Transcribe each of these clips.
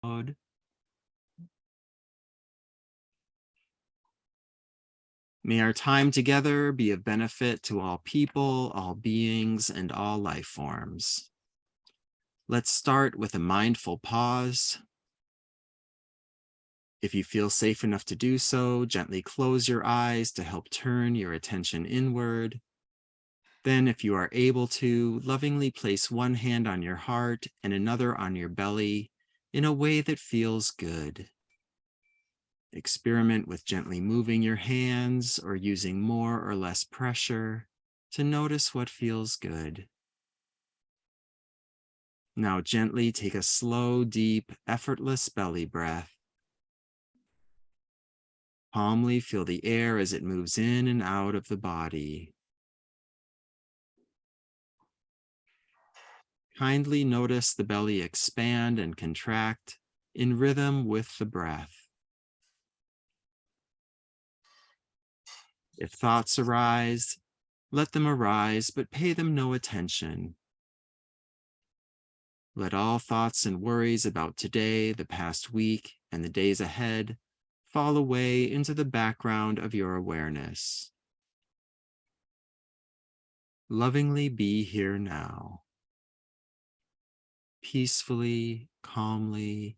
mode. May our time together be of benefit to all people, all beings, and all life forms. Let's start with a mindful pause. If you feel safe enough to do so, gently close your eyes to help turn your attention inward. Then, if you are able to, lovingly place one hand on your heart and another on your belly in a way that feels good. Experiment with gently moving your hands or using more or less pressure to notice what feels good. Now gently take a slow, deep, effortless belly breath. Calmly feel the air as it moves in and out of the body. Kindly notice the belly expand and contract in rhythm with the breath. If thoughts arise, let them arise, but pay them no attention. Let all thoughts and worries about today, the past week, and the days ahead fall away into the background of your awareness. Lovingly be here now, peacefully, calmly,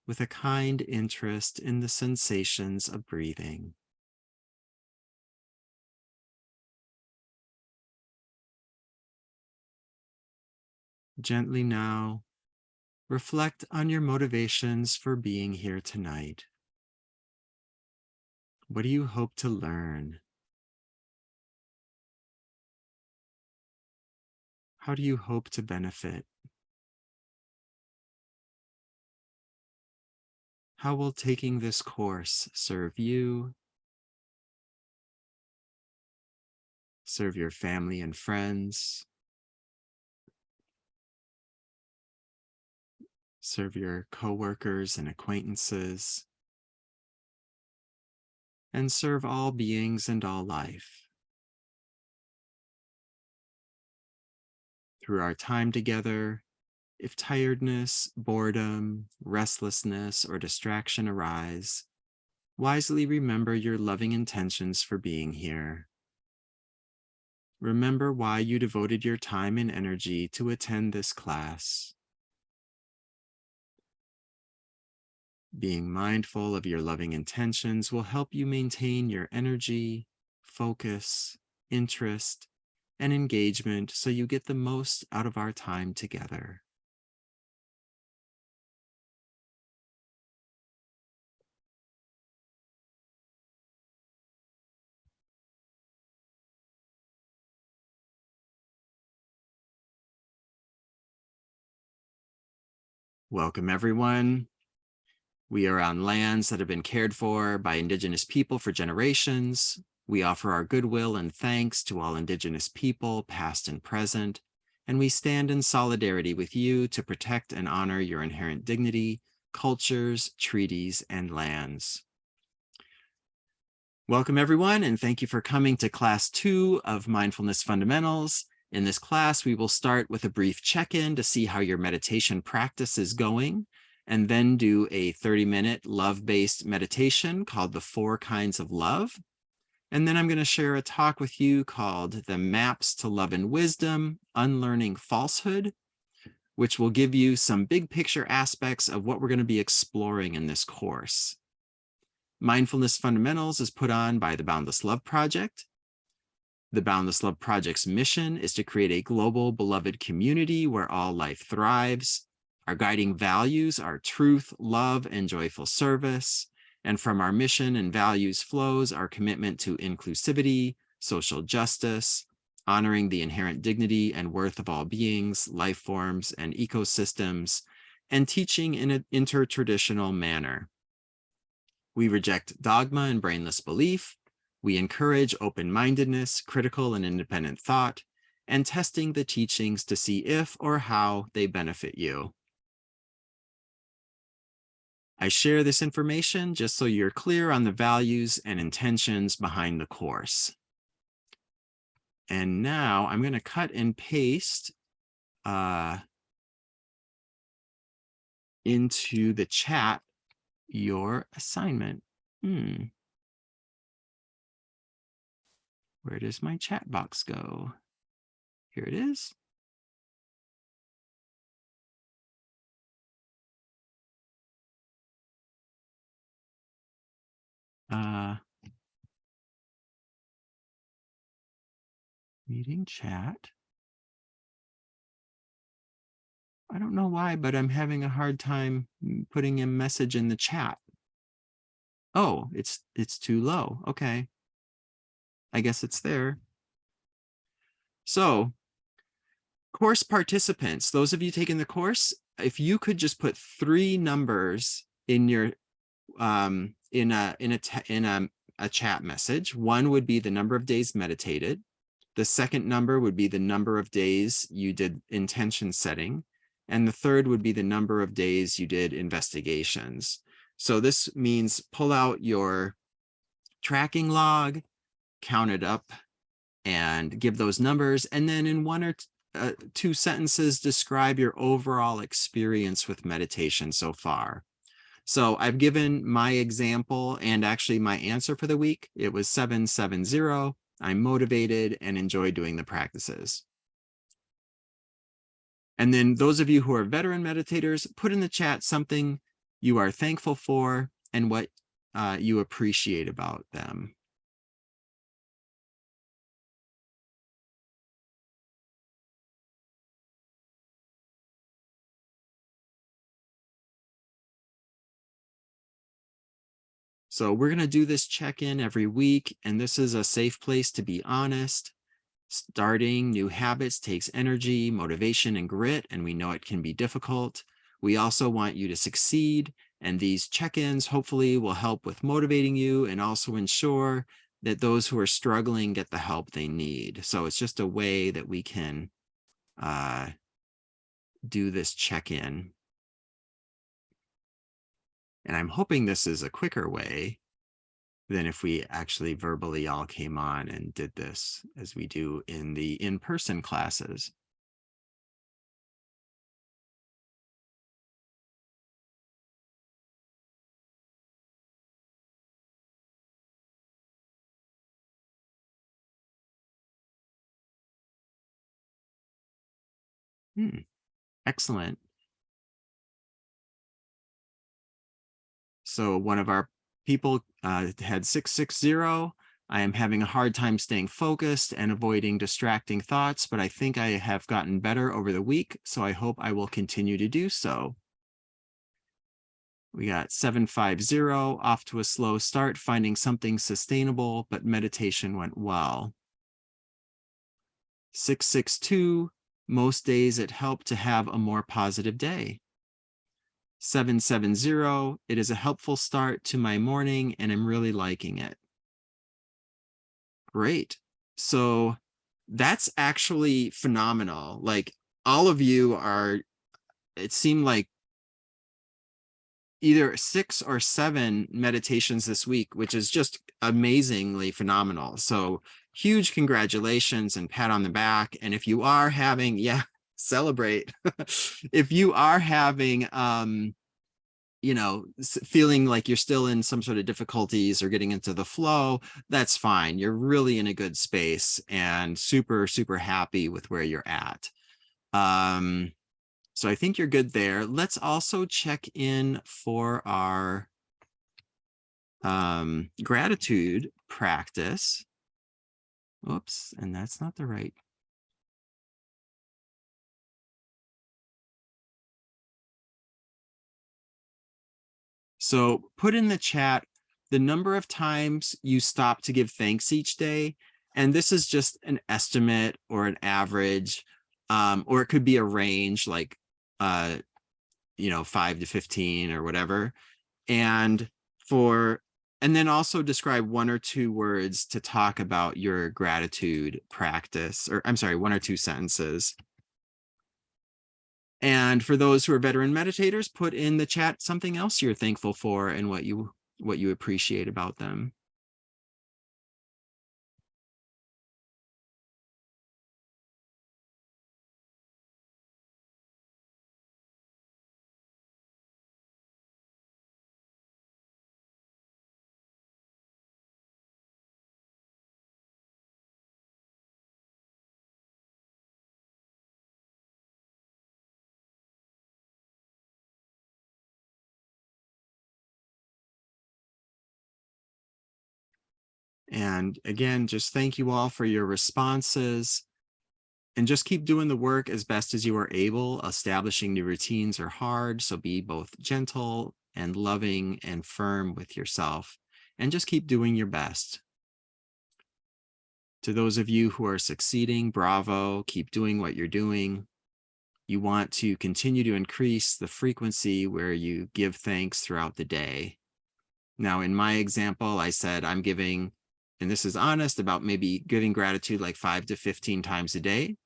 with a kind interest in the sensations of breathing. Gently now, reflect on your motivations for being here tonight. What do you hope to learn? How do you hope to benefit? How will taking this course serve you, serve your family and friends, serve your coworkers and acquaintances, and serve all beings and all life? Through our time together, if tiredness, boredom, restlessness, or distraction arise, wisely remember your loving intentions for being here. Remember why you devoted your time and energy to attend this class. Being mindful of your loving intentions will help you maintain your energy, focus, interest, and engagement so you get the most out of our time together. Welcome, everyone. We are on lands that have been cared for by Indigenous people for generations. We offer our goodwill and thanks to all Indigenous people, past and present, and we stand in solidarity with you to protect and honor your inherent dignity, cultures, treaties, and lands. Welcome, everyone, and thank you for coming to Class 2 of Mindfulness Fundamentals. In this class, we will start with a brief check-in to see how your meditation practice is going, and then do a 30-minute love-based meditation called the 4 Kinds of Love. And then I'm going to share a talk with you called the Maps to Love and Wisdom, Unlearning Falsehood, which will give you some big picture aspects of what we're going to be exploring in this course. Mindfulness Fundamentals is put on by the Boundless Love Project. The Boundless Love Project's mission is to create a global, beloved community where all life thrives. Our guiding values are truth, love, and joyful service. And from our mission and values flows our commitment to inclusivity, social justice, honoring the inherent dignity and worth of all beings, life forms, and ecosystems, and teaching in an intertraditional manner. We reject dogma and brainless belief. We encourage open-mindedness, critical and independent thought, and testing the teachings to see if or how they benefit you. I share this information just so you're clear on the values and intentions behind the course. And now I'm going to cut and paste into the chat your assignment. Where does my chat box go? Here it is. Meeting chat. I don't know why, but I'm having a hard time putting a message in the chat. Oh, it's too low. Okay. I guess it's there. So, course participants, those of you taking the course, if you could just put 3 numbers in your in a chat message. One would be the number of days meditated. The second number would be the number of days you did intention setting. And the third would be the number of days you did investigations. So this means pull out your tracking log, count it up, and give those numbers. And then in 1 or 2 sentences, describe your overall experience with meditation so far. So I've given my example and actually my answer for the week. It was 770. I'm motivated and enjoy doing the practices. And then those of you who are veteran meditators, put in the chat something you are thankful for and what you appreciate about them. So we're going to do this check-in every week, and this is a safe place to be honest. Starting new habits takes energy, motivation, and grit, and we know it can be difficult. We also want you to succeed, and these check-ins hopefully will help with motivating you and also ensure that those who are struggling get the help they need. So it's just a way that we can do this check-in. And I'm hoping this is a quicker way than if we actually verbally all came on and did this as we do in the in-person classes. Excellent. So one of our people had 660. I am having a hard time staying focused and avoiding distracting thoughts, but I think I have gotten better over the week, so I hope I will continue to do so. We got 750, off to a slow start, finding something sustainable, but meditation went well. 662, most days it helped to have a more positive day. 770, it is a helpful start to my morning and I'm really liking it. Great. So that's actually phenomenal. Like all of you are, it seemed like either 6 or 7 meditations this week, which is just amazingly phenomenal. So huge congratulations and pat on the back. And if you are having, celebrate. If you are having, feeling like you're still in some sort of difficulties or getting into the flow, that's fine. You're really in a good space and super, super happy with where you're at. So I think you're good there. Let's also check in for our gratitude practice. Oops, and that's not the right. So put in the chat the number of times you stop to give thanks each day. And this is just an estimate or an average, or it could be a range like, 5 to 15 or whatever. And then also describe 1 or 2 words to talk about your gratitude practice, or I'm sorry, 1 or 2 sentences. And for those who are veteran meditators, put in the chat something else you're thankful for and what you appreciate about them. And again, just thank you all for your responses. And just keep doing the work as best as you are able. Establishing new routines are hard, so be both gentle and loving and firm with yourself, and just keep doing your best. To those of you who are succeeding, bravo, keep doing what you're doing. You want to continue to increase the frequency where you give thanks throughout the day. Now, in my example, I said I'm giving, and this is honest, about maybe giving gratitude like 5 to 15 times a day.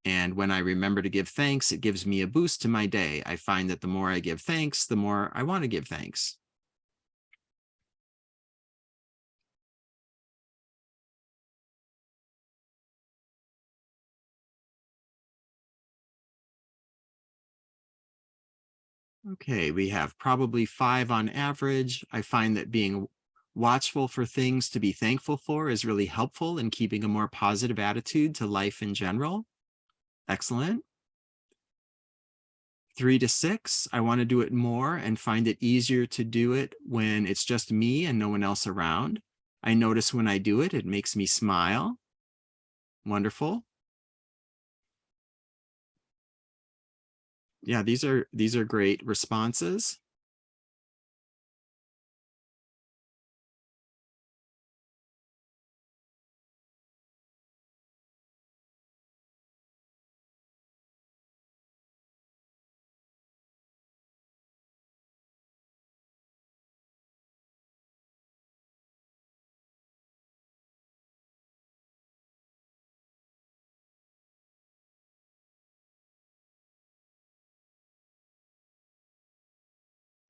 And when I remember to give thanks, it gives me a boost to my day. I find that the more I give thanks, the more I want to give thanks. Okay, we have probably 5 on average. I find that being watchful for things to be thankful for is really helpful in keeping a more positive attitude to life in general. Excellent. 3 to 6, I want to do it more and find it easier to do it when it's just me and no one else around. I notice when I do it, it makes me smile. Wonderful. Yeah, these are great responses.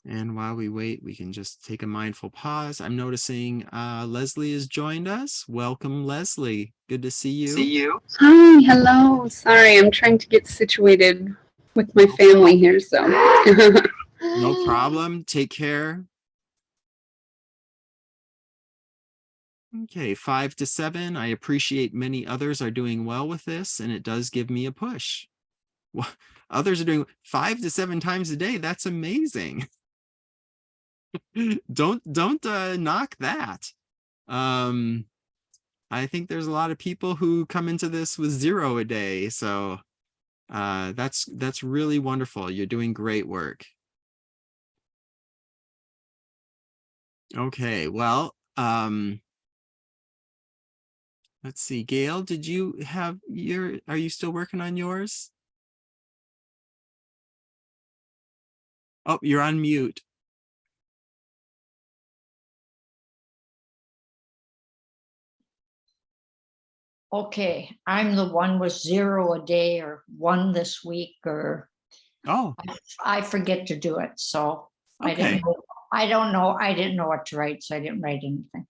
And while we wait, we can just take a mindful pause. I'm noticing Leslie has joined us. Welcome, Leslie. Good to see you. Hi, hello. Sorry, I'm trying to get situated with my family here, so. No problem. Take care. Okay, 5 to 7. I appreciate many others are doing well with this, and it does give me a push. Well, others are doing 5 to 7 times a day. That's amazing. Don't knock that. I think there's a lot of people who come into this with 0 a day, so that's really wonderful. You're doing great work. Okay, well, let's see, Gail, did you have are you still working on yours? Oh, you're on mute. Okay, I'm the one with 0 a day or 1 this week, or Oh, I forget to do it. So okay. I don't know. I didn't know what to write, so I didn't write anything.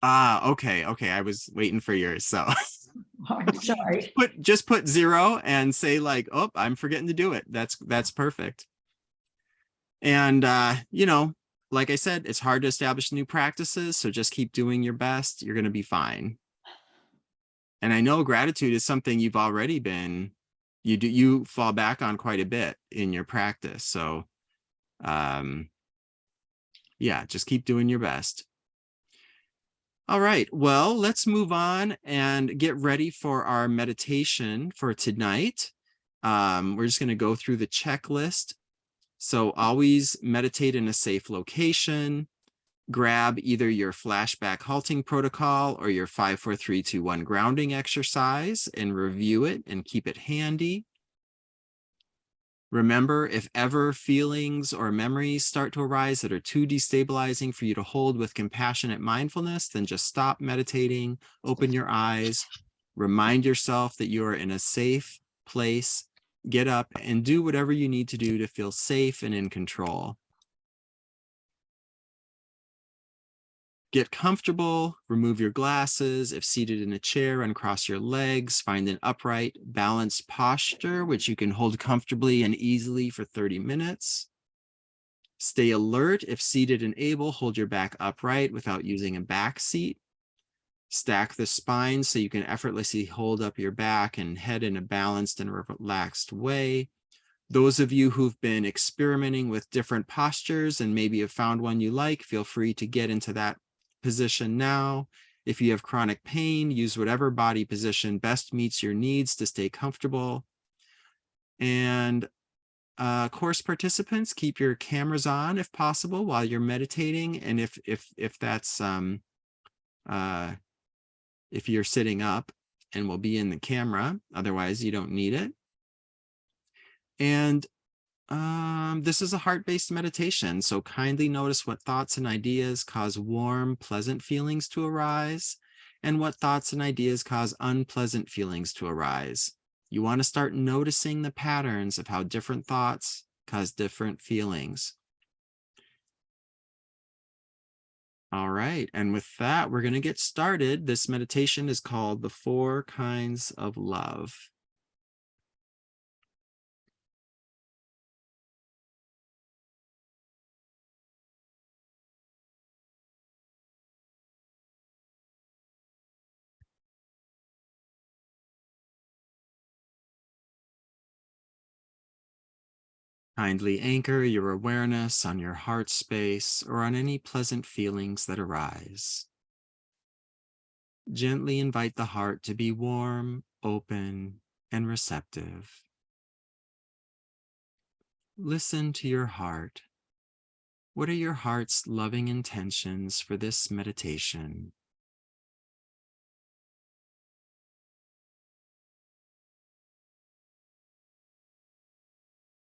Okay. I was waiting for yours, so. I'm sorry. Just put 0 and say like, oh, I'm forgetting to do it. That's perfect. And like I said, it's hard to establish new practices, so just keep doing your best. You're going to be fine. And I know gratitude is something you've already been, you fall back on quite a bit in your practice. So yeah, just keep doing your best. All right, well, let's move on and get ready for our meditation for tonight. We're just going to go through the checklist. So always meditate in a safe location. Grab either your flashback halting protocol or your 5, 4, 3, 2, 1 grounding exercise and review it and keep it handy. Remember, if ever feelings or memories start to arise that are too destabilizing for you to hold with compassionate mindfulness, then just stop meditating, open your eyes, remind yourself that you are in a safe place, get up and do whatever you need to do to feel safe and in control. Get comfortable, remove your glasses. If seated in a chair, uncross your legs, find an upright, balanced posture, which you can hold comfortably and easily for 30 minutes. Stay alert. If seated and able, hold your back upright without using a back seat. Stack the spine so you can effortlessly hold up your back and head in a balanced and relaxed way. Those of you who've been experimenting with different postures and maybe have found one you like, feel free to get into that position now If you have chronic pain, use whatever body position best meets your needs to stay comfortable. And course participants, keep your cameras on if possible while you're meditating. And if that's if you're sitting up, and will be in the camera, otherwise you don't need it. And this is a heart-based meditation, so kindly notice what thoughts and ideas cause warm, pleasant feelings to arise, and what thoughts and ideas cause unpleasant feelings to arise. You want to start noticing the patterns of how different thoughts cause different feelings. All right, and with that, we're going to get started. This meditation is called The 4 Kinds of Love. Kindly anchor your awareness on your heart space or on any pleasant feelings that arise. Gently invite the heart to be warm, open, and receptive. Listen to your heart. What are your heart's loving intentions for this meditation?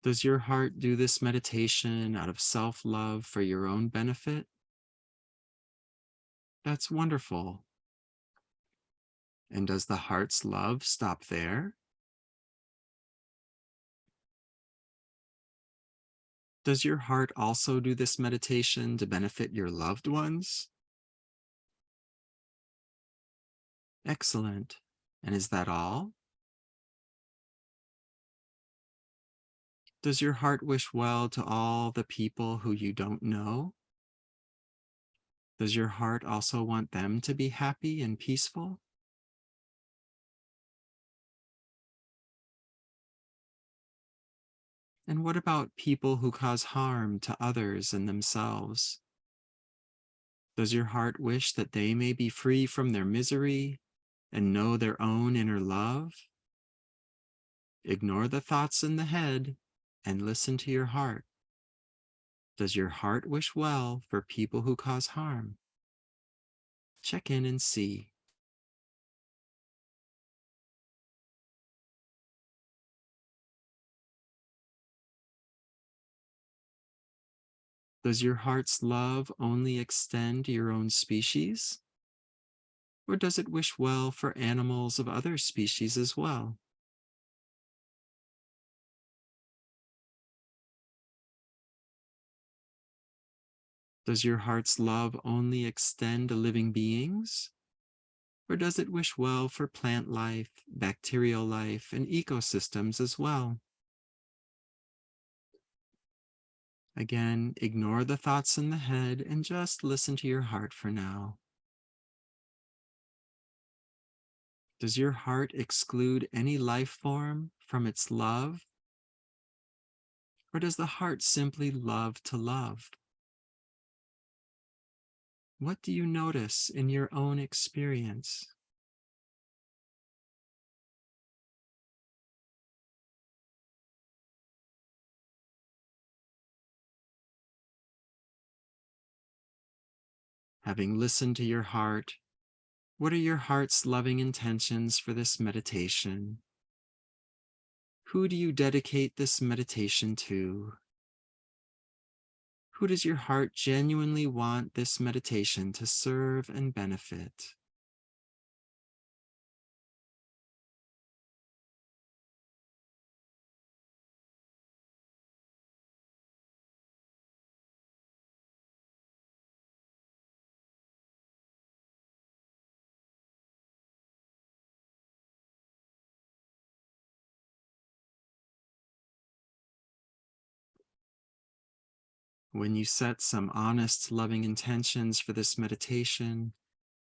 Does your heart do this meditation out of self-love for your own benefit? That's wonderful. And does the heart's love stop there? Does your heart also do this meditation to benefit your loved ones? Excellent. And is that all? Does your heart wish well to all the people who you don't know? Does your heart also want them to be happy and peaceful? And what about people who cause harm to others and themselves? Does your heart wish that they may be free from their misery and know their own inner love? Ignore the thoughts in the head and listen to your heart. Does your heart wish well for people who cause harm? Check in and see. Does your heart's love only extend to your own species? Or does it wish well for animals of other species as well? Does your heart's love only extend to living beings? Or does it wish well for plant life, bacterial life, and ecosystems as well? Again, ignore the thoughts in the head and just listen to your heart for now. Does your heart exclude any life form from its love? Or does the heart simply love to love? What do you notice in your own experience? Having listened to your heart, what are your heart's loving intentions for this meditation? Who do you dedicate this meditation to? Who does your heart genuinely want this meditation to serve and benefit? When you set some honest, loving intentions for this meditation,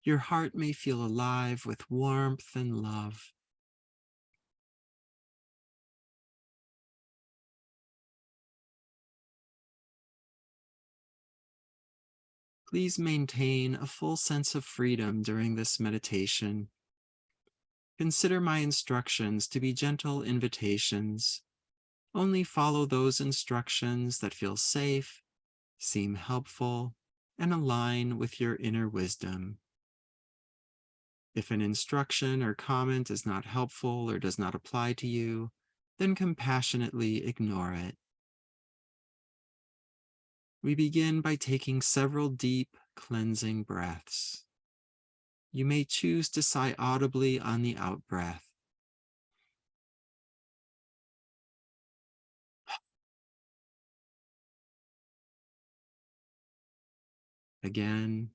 your heart may feel alive with warmth and love. Please maintain a full sense of freedom during this meditation. Consider my instructions to be gentle invitations. Only follow those instructions that feel safe, seem helpful, and align with your inner wisdom. If an instruction or comment is not helpful or does not apply to you, then compassionately ignore it. We begin by taking several deep, cleansing breaths. You may choose to sigh audibly on the out-breath. Again.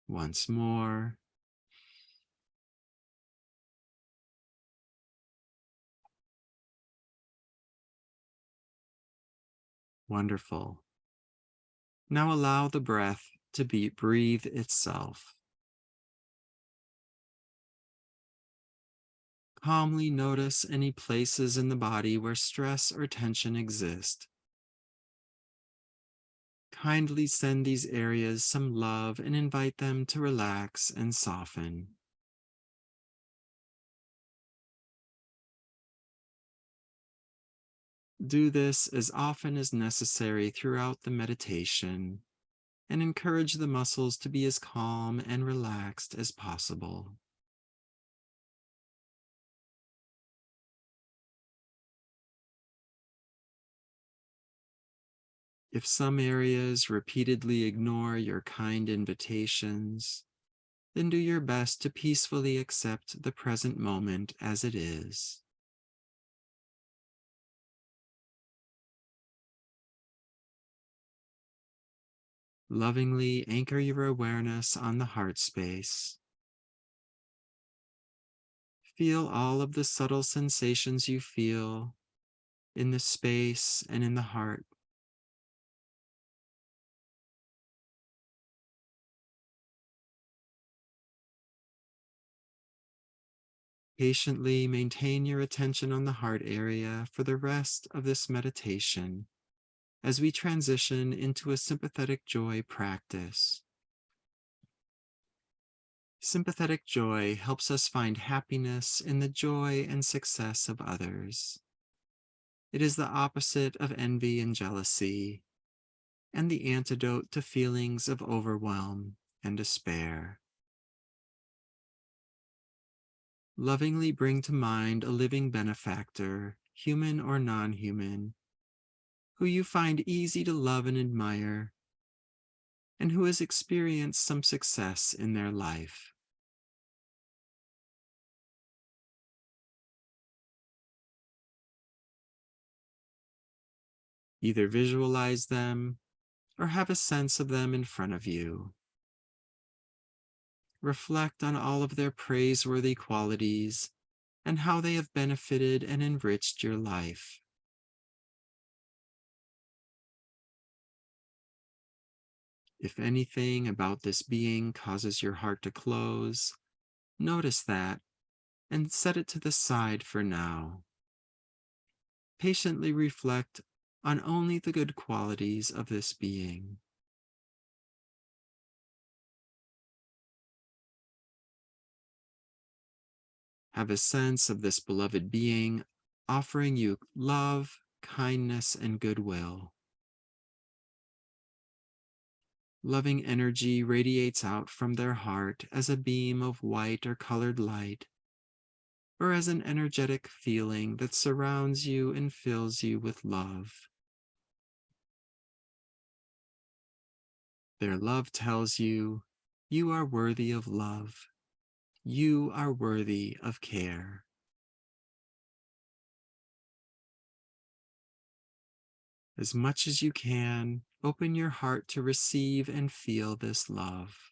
Once more. Wonderful. Now allow the breath to breathe itself. Calmly notice any places in the body where stress or tension exist. Kindly send these areas some love and invite them to relax and soften. Do this as often as necessary throughout the meditation and encourage the muscles to be as calm and relaxed as possible. If some areas repeatedly ignore your kind invitations, then do your best to peacefully accept the present moment as it is. Lovingly anchor your awareness on the heart space. Feel all of the subtle sensations you feel in the space and in the heart. Patiently maintain your attention on the heart area for the rest of this meditation as we transition into a sympathetic joy practice. Sympathetic joy helps us find happiness in the joy and success of others. It is the opposite of envy and jealousy, and the antidote to feelings of overwhelm and despair. Lovingly bring to mind a living benefactor, human or non-human, who you find easy to love and admire, and who has experienced some success in their life. Either visualize them or have a sense of them in front of you. Reflect on all of their praiseworthy qualities and how they have benefited and enriched your life. If anything about this being causes your heart to close, notice that and set it to the side for now. Patiently reflect on only the good qualities of this being. Have a sense of this beloved being offering you love, kindness, and goodwill. Loving energy radiates out from their heart as a beam of white or colored light, or as an energetic feeling that surrounds you and fills you with love. Their love tells you, you are worthy of love. You are worthy of care. As much as you can, open your heart to receive and feel this love.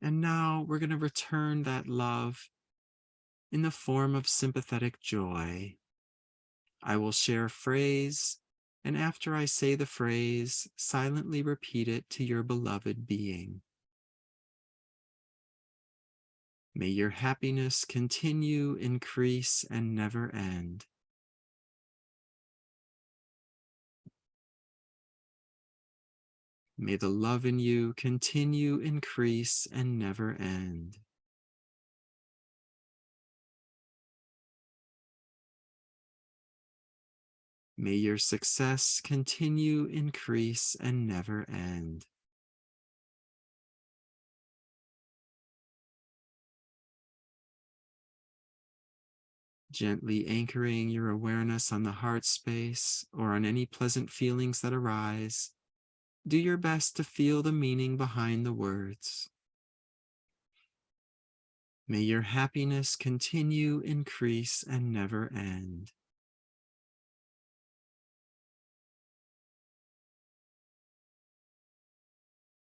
And now we're going to return that love in the form of sympathetic joy. I will share a phrase, and after I say the phrase, silently repeat it to your beloved being. May your happiness continue, increase, and never end. May the love in you continue, increase, and never end. May your success continue, increase, and never end. Gently anchoring your awareness on the heart space or on any pleasant feelings that arise, do your best to feel the meaning behind the words. May your happiness continue, increase, and never end.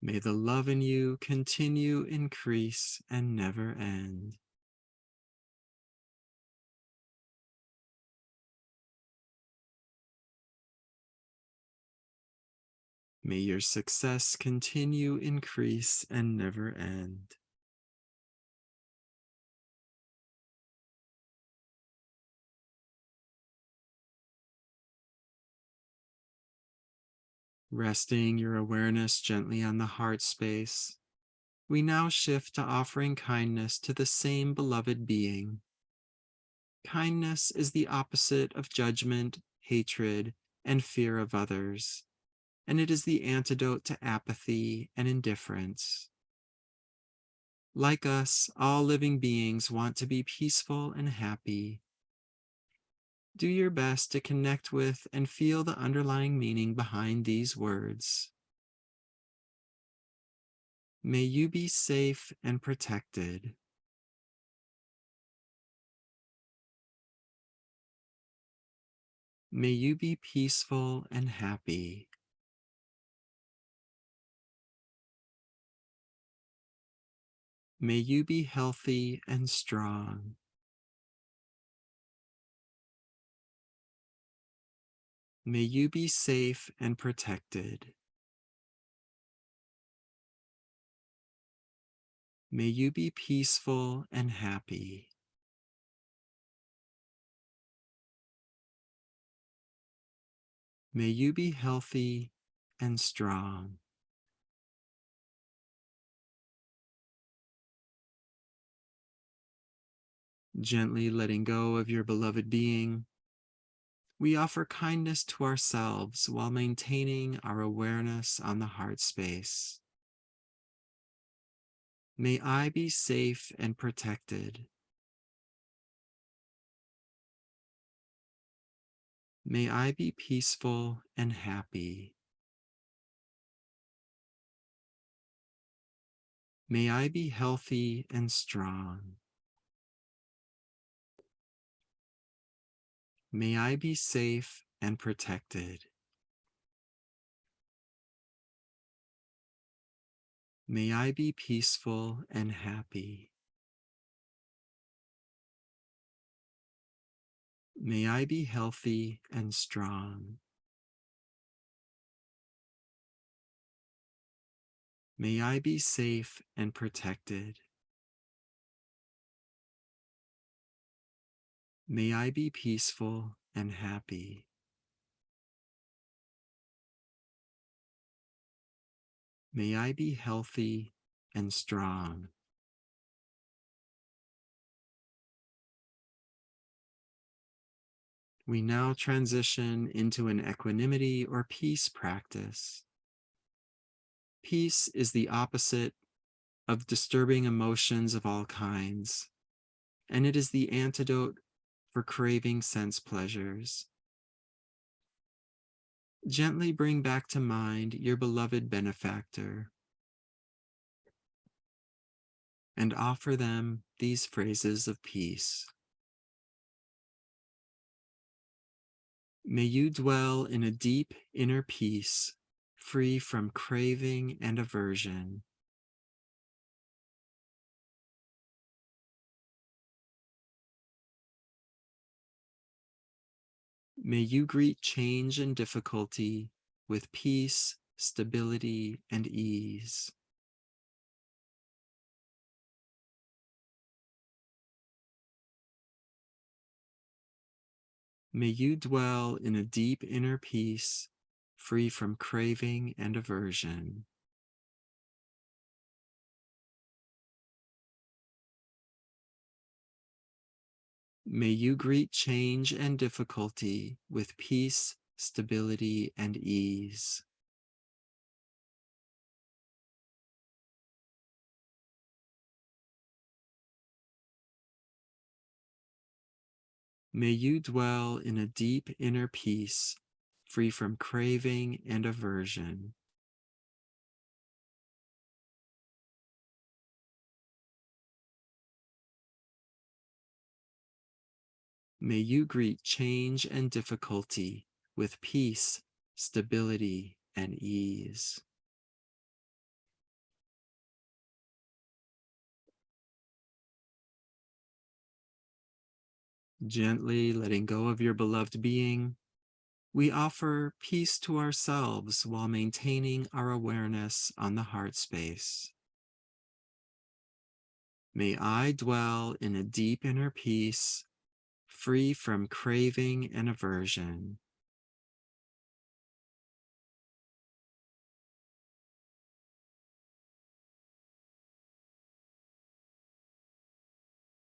May the love in you continue, increase, and never end. May your success continue, increase, and never end. Resting your awareness gently on the heart space, we now shift to offering kindness to the same beloved being. Kindness is the opposite of judgment, hatred, and fear of others, and it is the antidote to apathy and indifference. Like us, all living beings want to be peaceful and happy. Do your best to connect with and feel the underlying meaning behind these words. May you be safe and protected. May you be peaceful and happy. May you be healthy and strong. May you be safe and protected. May you be peaceful and happy. May you be healthy and strong. Gently letting go of your beloved being, we offer kindness to ourselves while maintaining our awareness on the heart space. May I be safe and protected. May I be peaceful and happy. May I be healthy and strong. May I be safe and protected. May I be peaceful and happy. May I be healthy and strong. May I be safe and protected. May I be peaceful and happy. May I be healthy and strong. We now transition into an equanimity or peace practice. Peace is the opposite of disturbing emotions of all kinds, and it is the antidote for craving sense pleasures. Gently bring back to mind your beloved benefactor and offer them these phrases of peace. May you dwell in a deep inner peace, free from craving and aversion. May you greet change and difficulty with peace, stability, and ease. May you dwell in a deep inner peace, free from craving and aversion. May you greet change and difficulty with peace, stability, and ease. May you dwell in a deep inner peace, free from craving and aversion. May you greet change and difficulty with peace, stability, and ease. Gently letting go of your beloved being, we offer peace to ourselves while maintaining our awareness on the heart space. May I dwell in a deep inner peace, free from craving and aversion.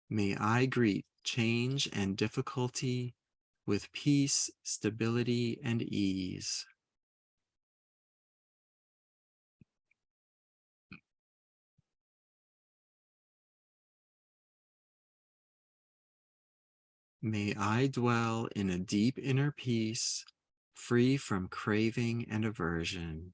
May I greet change and difficulty with peace, stability, and ease. May I dwell in a deep inner peace, free from craving and aversion.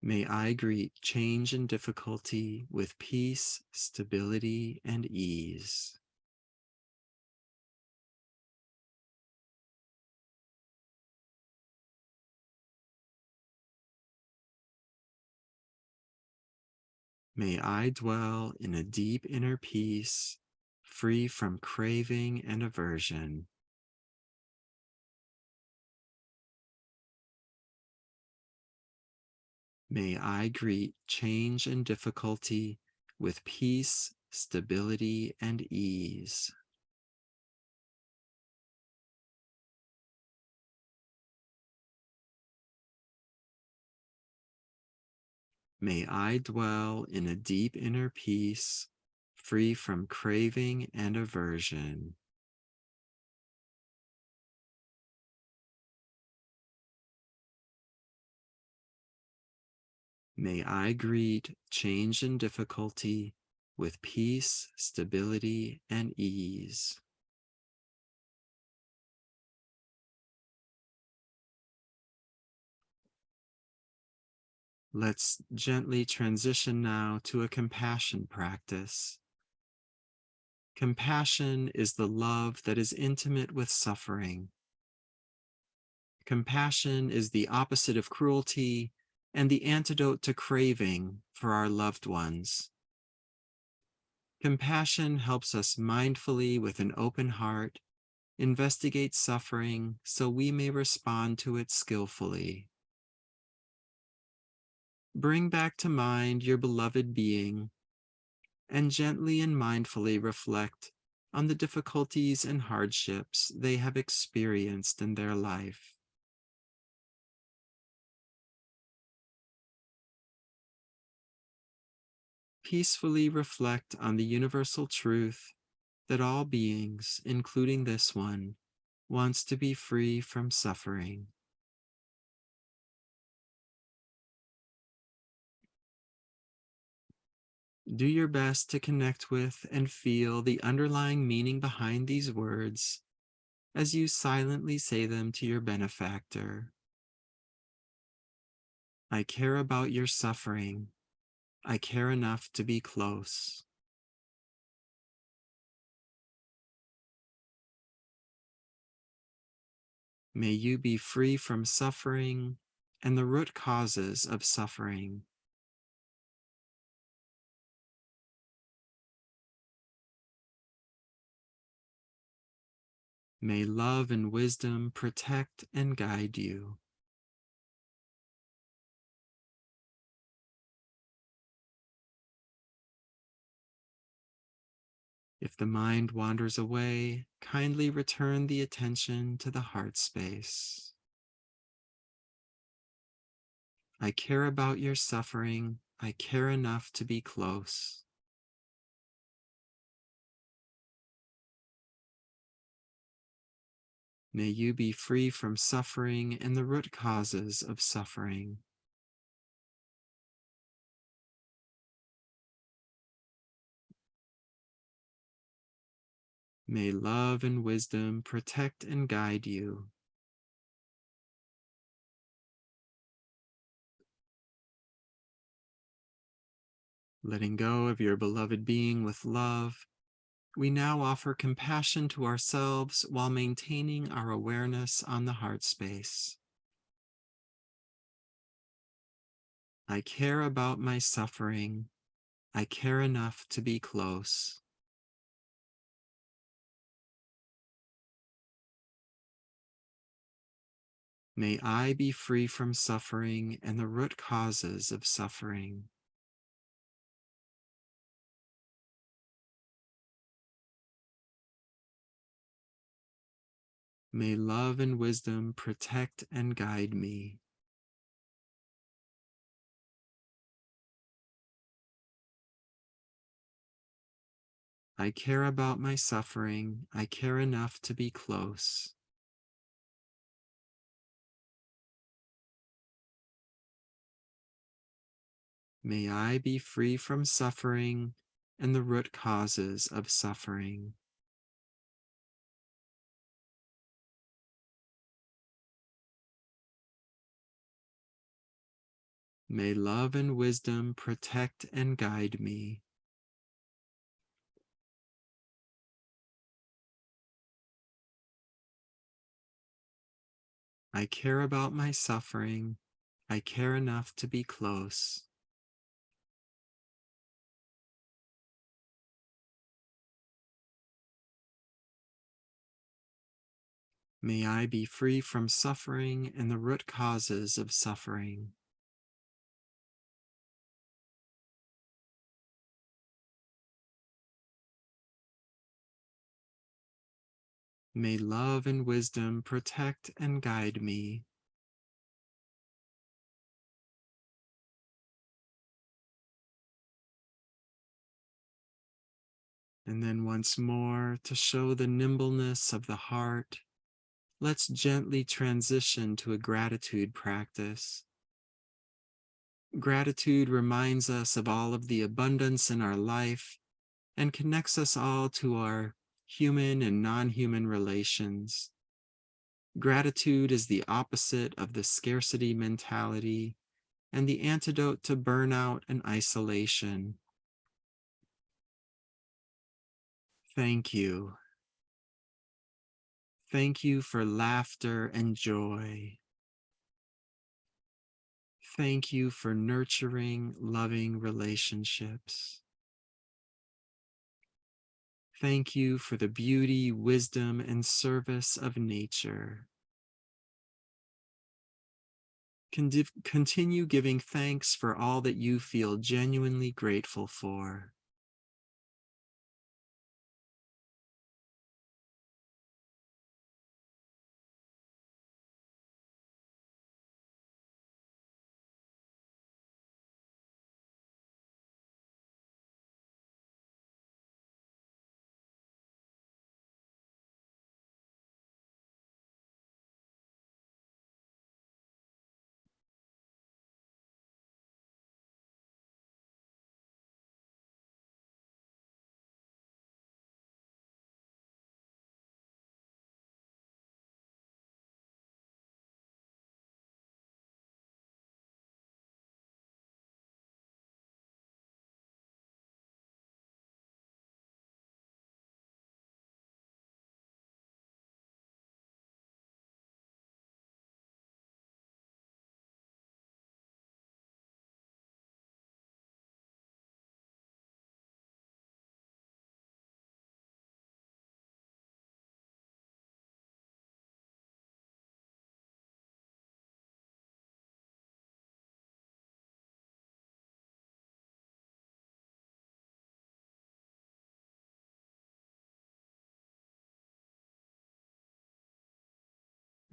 May I greet change and difficulty with peace, stability, and ease. May I dwell in a deep inner peace, free from craving and aversion. May I greet change and difficulty with peace, stability, and ease. May I dwell in a deep inner peace, free from craving and aversion. May I greet change and difficulty with peace, stability, and ease. Let's gently transition now to a compassion practice. Compassion is the love that is intimate with suffering. Compassion is the opposite of cruelty and the antidote to craving for our loved ones. Compassion helps us mindfully, with an open heart, investigate suffering so we may respond to it skillfully. Bring back to mind your beloved being and gently and mindfully reflect on the difficulties and hardships they have experienced in their life. Peacefully reflect on the universal truth that all beings, including this one, wants to be free from suffering. Do your best to connect with and feel the underlying meaning behind these words as you silently say them to your benefactor. I care about your suffering. I care enough to be close. May you be free from suffering and the root causes of suffering. May love and wisdom protect and guide you. If the mind wanders away, kindly return the attention to the heart space. I care about your suffering. I care enough to be close. May you be free from suffering and the root causes of suffering. May love and wisdom protect and guide you. Letting go of your beloved being with love, we now offer compassion to ourselves while maintaining our awareness on the heart space. I care about my suffering. I care enough to be close. May I be free from suffering and the root causes of suffering. May love and wisdom protect and guide me. I care about my suffering. I care enough to be close. May I be free from suffering and the root causes of suffering. May love and wisdom protect and guide me. I care about my suffering. I care enough to be close. May I be free from suffering and the root causes of suffering. May love and wisdom protect and guide me. And then once more, to show the nimbleness of the heart, let's gently transition to a gratitude practice. Gratitude reminds us of all of the abundance in our life and connects us all to our human and non-human relations. Gratitude is the opposite of the scarcity mentality and the antidote to burnout and isolation. Thank you. Thank you for laughter and joy. Thank you for nurturing, loving relationships. Thank you for the beauty, wisdom, and service of nature. Continue giving thanks for all that you feel genuinely grateful for.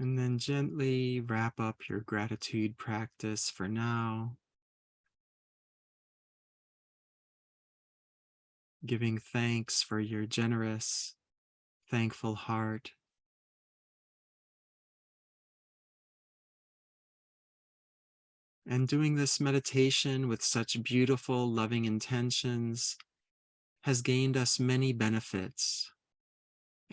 And then gently wrap up your gratitude practice for now, giving thanks for your generous, thankful heart. And doing this meditation with such beautiful, loving intentions has gained us many benefits.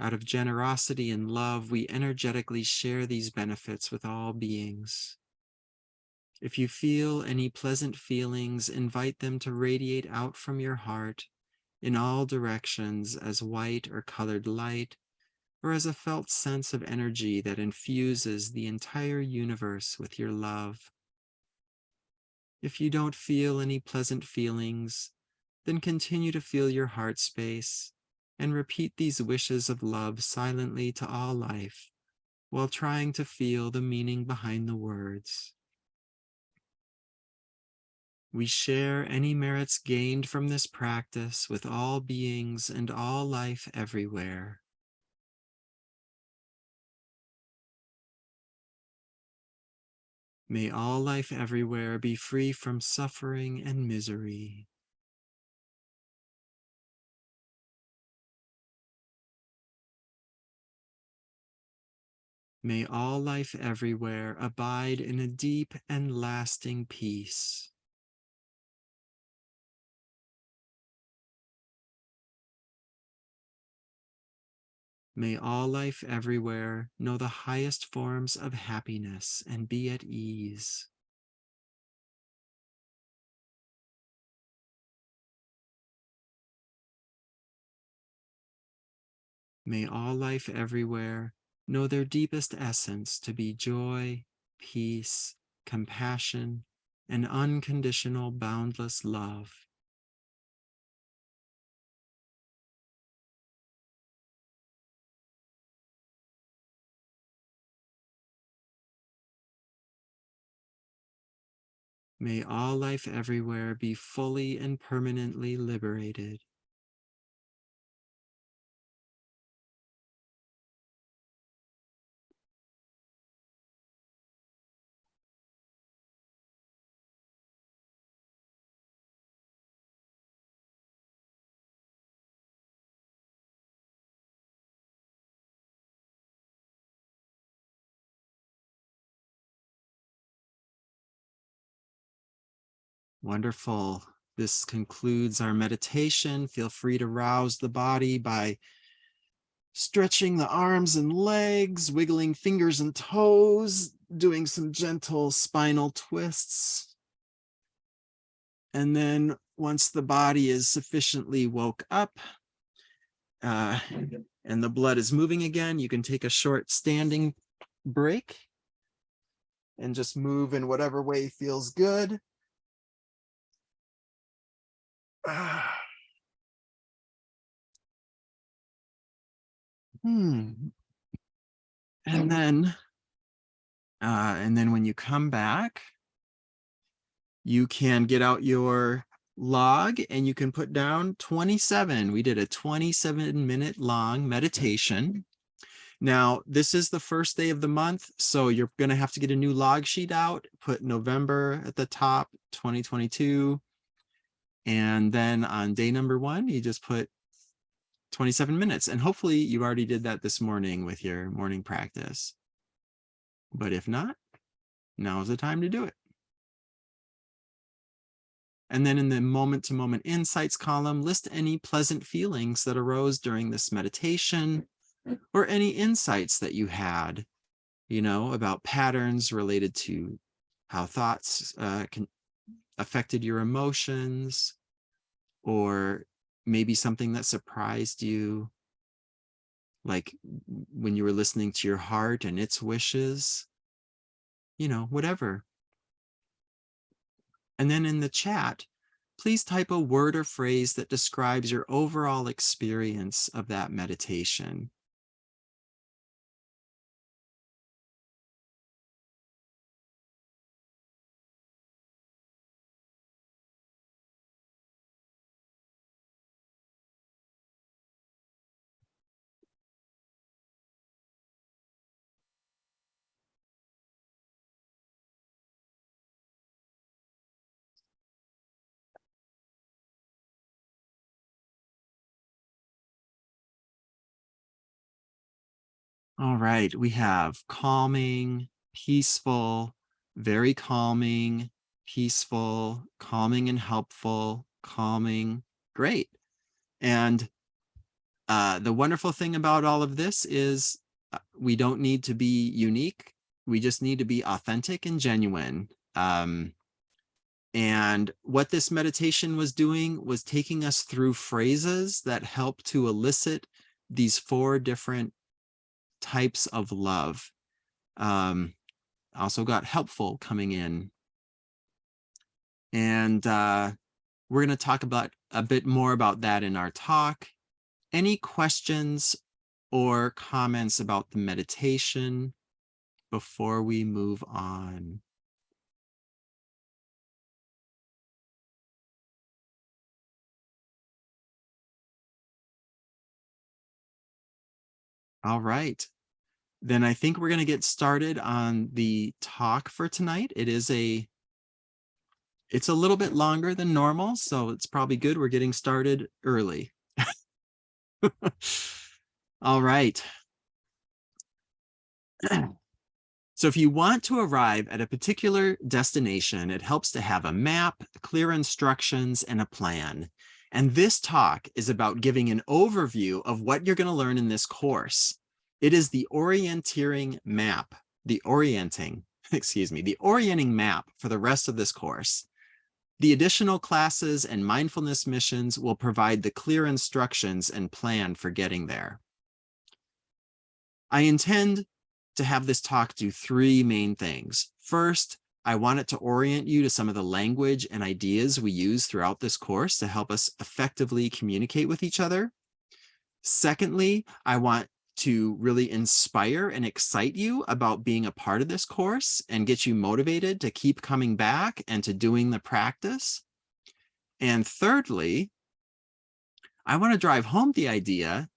Out of generosity and love, we energetically share these benefits with all beings. If you feel any pleasant feelings, invite them to radiate out from your heart in all directions as white or colored light, or as a felt sense of energy that infuses the entire universe with your love. If you don't feel any pleasant feelings, then continue to feel your heart space and repeat these wishes of love silently to all life while trying to feel the meaning behind the words. We share any merits gained from this practice with all beings and all life everywhere. May all life everywhere be free from suffering and misery. May all life everywhere abide in a deep and lasting peace. May all life everywhere know the highest forms of happiness and be at ease. May all life everywhere know their deepest essence to be joy, peace, compassion, and unconditional boundless love. May all life everywhere be fully and permanently liberated. Wonderful. This concludes our meditation. Feel free to rouse the body by stretching the arms and legs, wiggling fingers and toes, doing some gentle spinal twists. And then once the body is sufficiently woke up and the blood is moving again, you can take a short standing break and just move in whatever way feels good. And then when you come back, you can get out your log and you can put down 27. We did a 27-minute long meditation. Now, this is the first day of the month, so you're going to have to get a new log sheet out, put November at the top, 2022. And then on day number 1, you just put 27 minutes. And hopefully you already did that this morning with your morning practice. But if not, now's the time to do it. And then in the moment-to-moment insights column, list any pleasant feelings that arose during this meditation or any insights that you had, about patterns related to how thoughts affected your emotions, or maybe something that surprised you, like when you were listening to your heart and its wishes, whatever. And then in the chat, please type a word or phrase that describes your overall experience of that meditation. All right, we have calming, peaceful, very calming, peaceful, calming and helpful, calming. Great. And the wonderful thing about all of this is we don't need to be unique. We just need to be authentic and genuine. And what this meditation was doing was taking us through phrases that help to elicit these 4 different types of love. Also got helpful coming in. And we're going to talk about a bit more about that in our talk. Any questions or comments about the meditation before we move on? All right. Then I think we're going to get started on the talk for tonight. It's a little bit longer than normal, so it's probably good we're getting started early. All right. So if you want to arrive at a particular destination, it helps to have a map, clear instructions, and a plan. And this talk is about giving an overview of what you're going to learn in this course. It is the orienting map, the orienting map for the rest of this course. The additional classes and mindfulness missions will provide the clear instructions and plan for getting there. I intend to have this talk do 3 main things. First, I want it to orient you to some of the language and ideas we use throughout this course to help us effectively communicate with each other. Secondly, I want to really inspire and excite you about being a part of this course and get you motivated to keep coming back and to doing the practice. And thirdly, I want to drive home the idea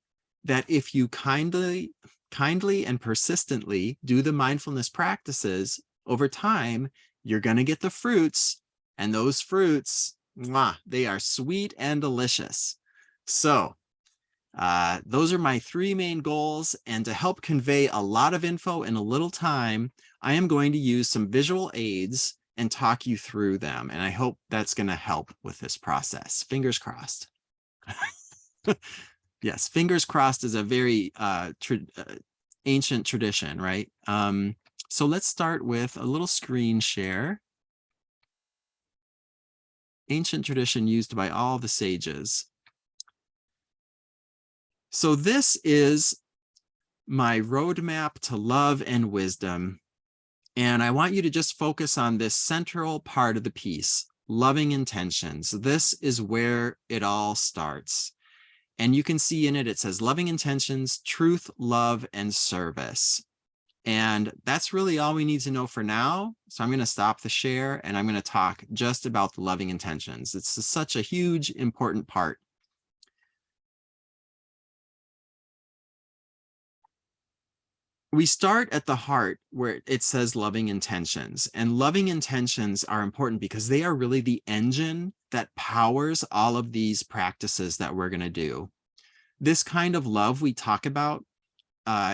that if you kindly and persistently do the mindfulness practices over time, you're going to get the fruits, and those fruits, they are sweet and delicious. So those are my 3 main goals, and to help convey a lot of info in a little time, I am going to use some visual aids and talk you through them, and I hope that's going to help with this process. Fingers crossed. Yes, fingers crossed is a very ancient tradition, right? So let's start with a little screen share. Ancient tradition used by all the sages. So this is my roadmap to love and wisdom. And I want you to just focus on this central part of the piece, loving intentions. This is where it all starts. And you can see in it, it says loving intentions, truth, love, and service. And that's really all we need to know for now. So I'm going to stop the share and I'm going to talk just about the loving intentions. It's such a huge, important part. We start at the heart where it says loving intentions, and loving intentions are important because they are really the engine that powers all of these practices that we're going to do. This kind of love we talk about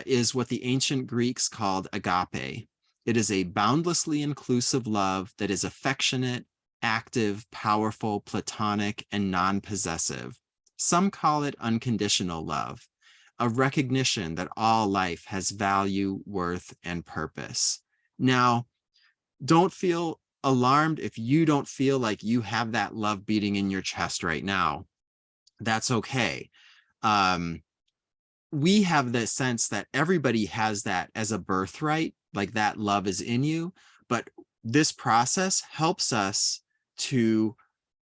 is what the ancient Greeks called agape. It is a boundlessly inclusive love that is affectionate, active, powerful, platonic, and non-possessive. Some call it unconditional love, a recognition that all life has value, worth, and purpose. Now, don't feel alarmed if you don't feel like you have that love beating in your chest right now. That's okay. We have the sense that everybody has that as a birthright, like that love is in you, but this process helps us to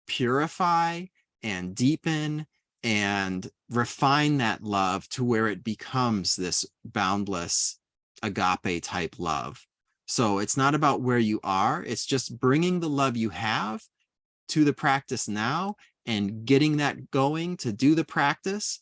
purify and deepen and refine that love to where it becomes this boundless agape type love. So it's not about where you are, it's just bringing the love you have to the practice now and getting that going to do the practice.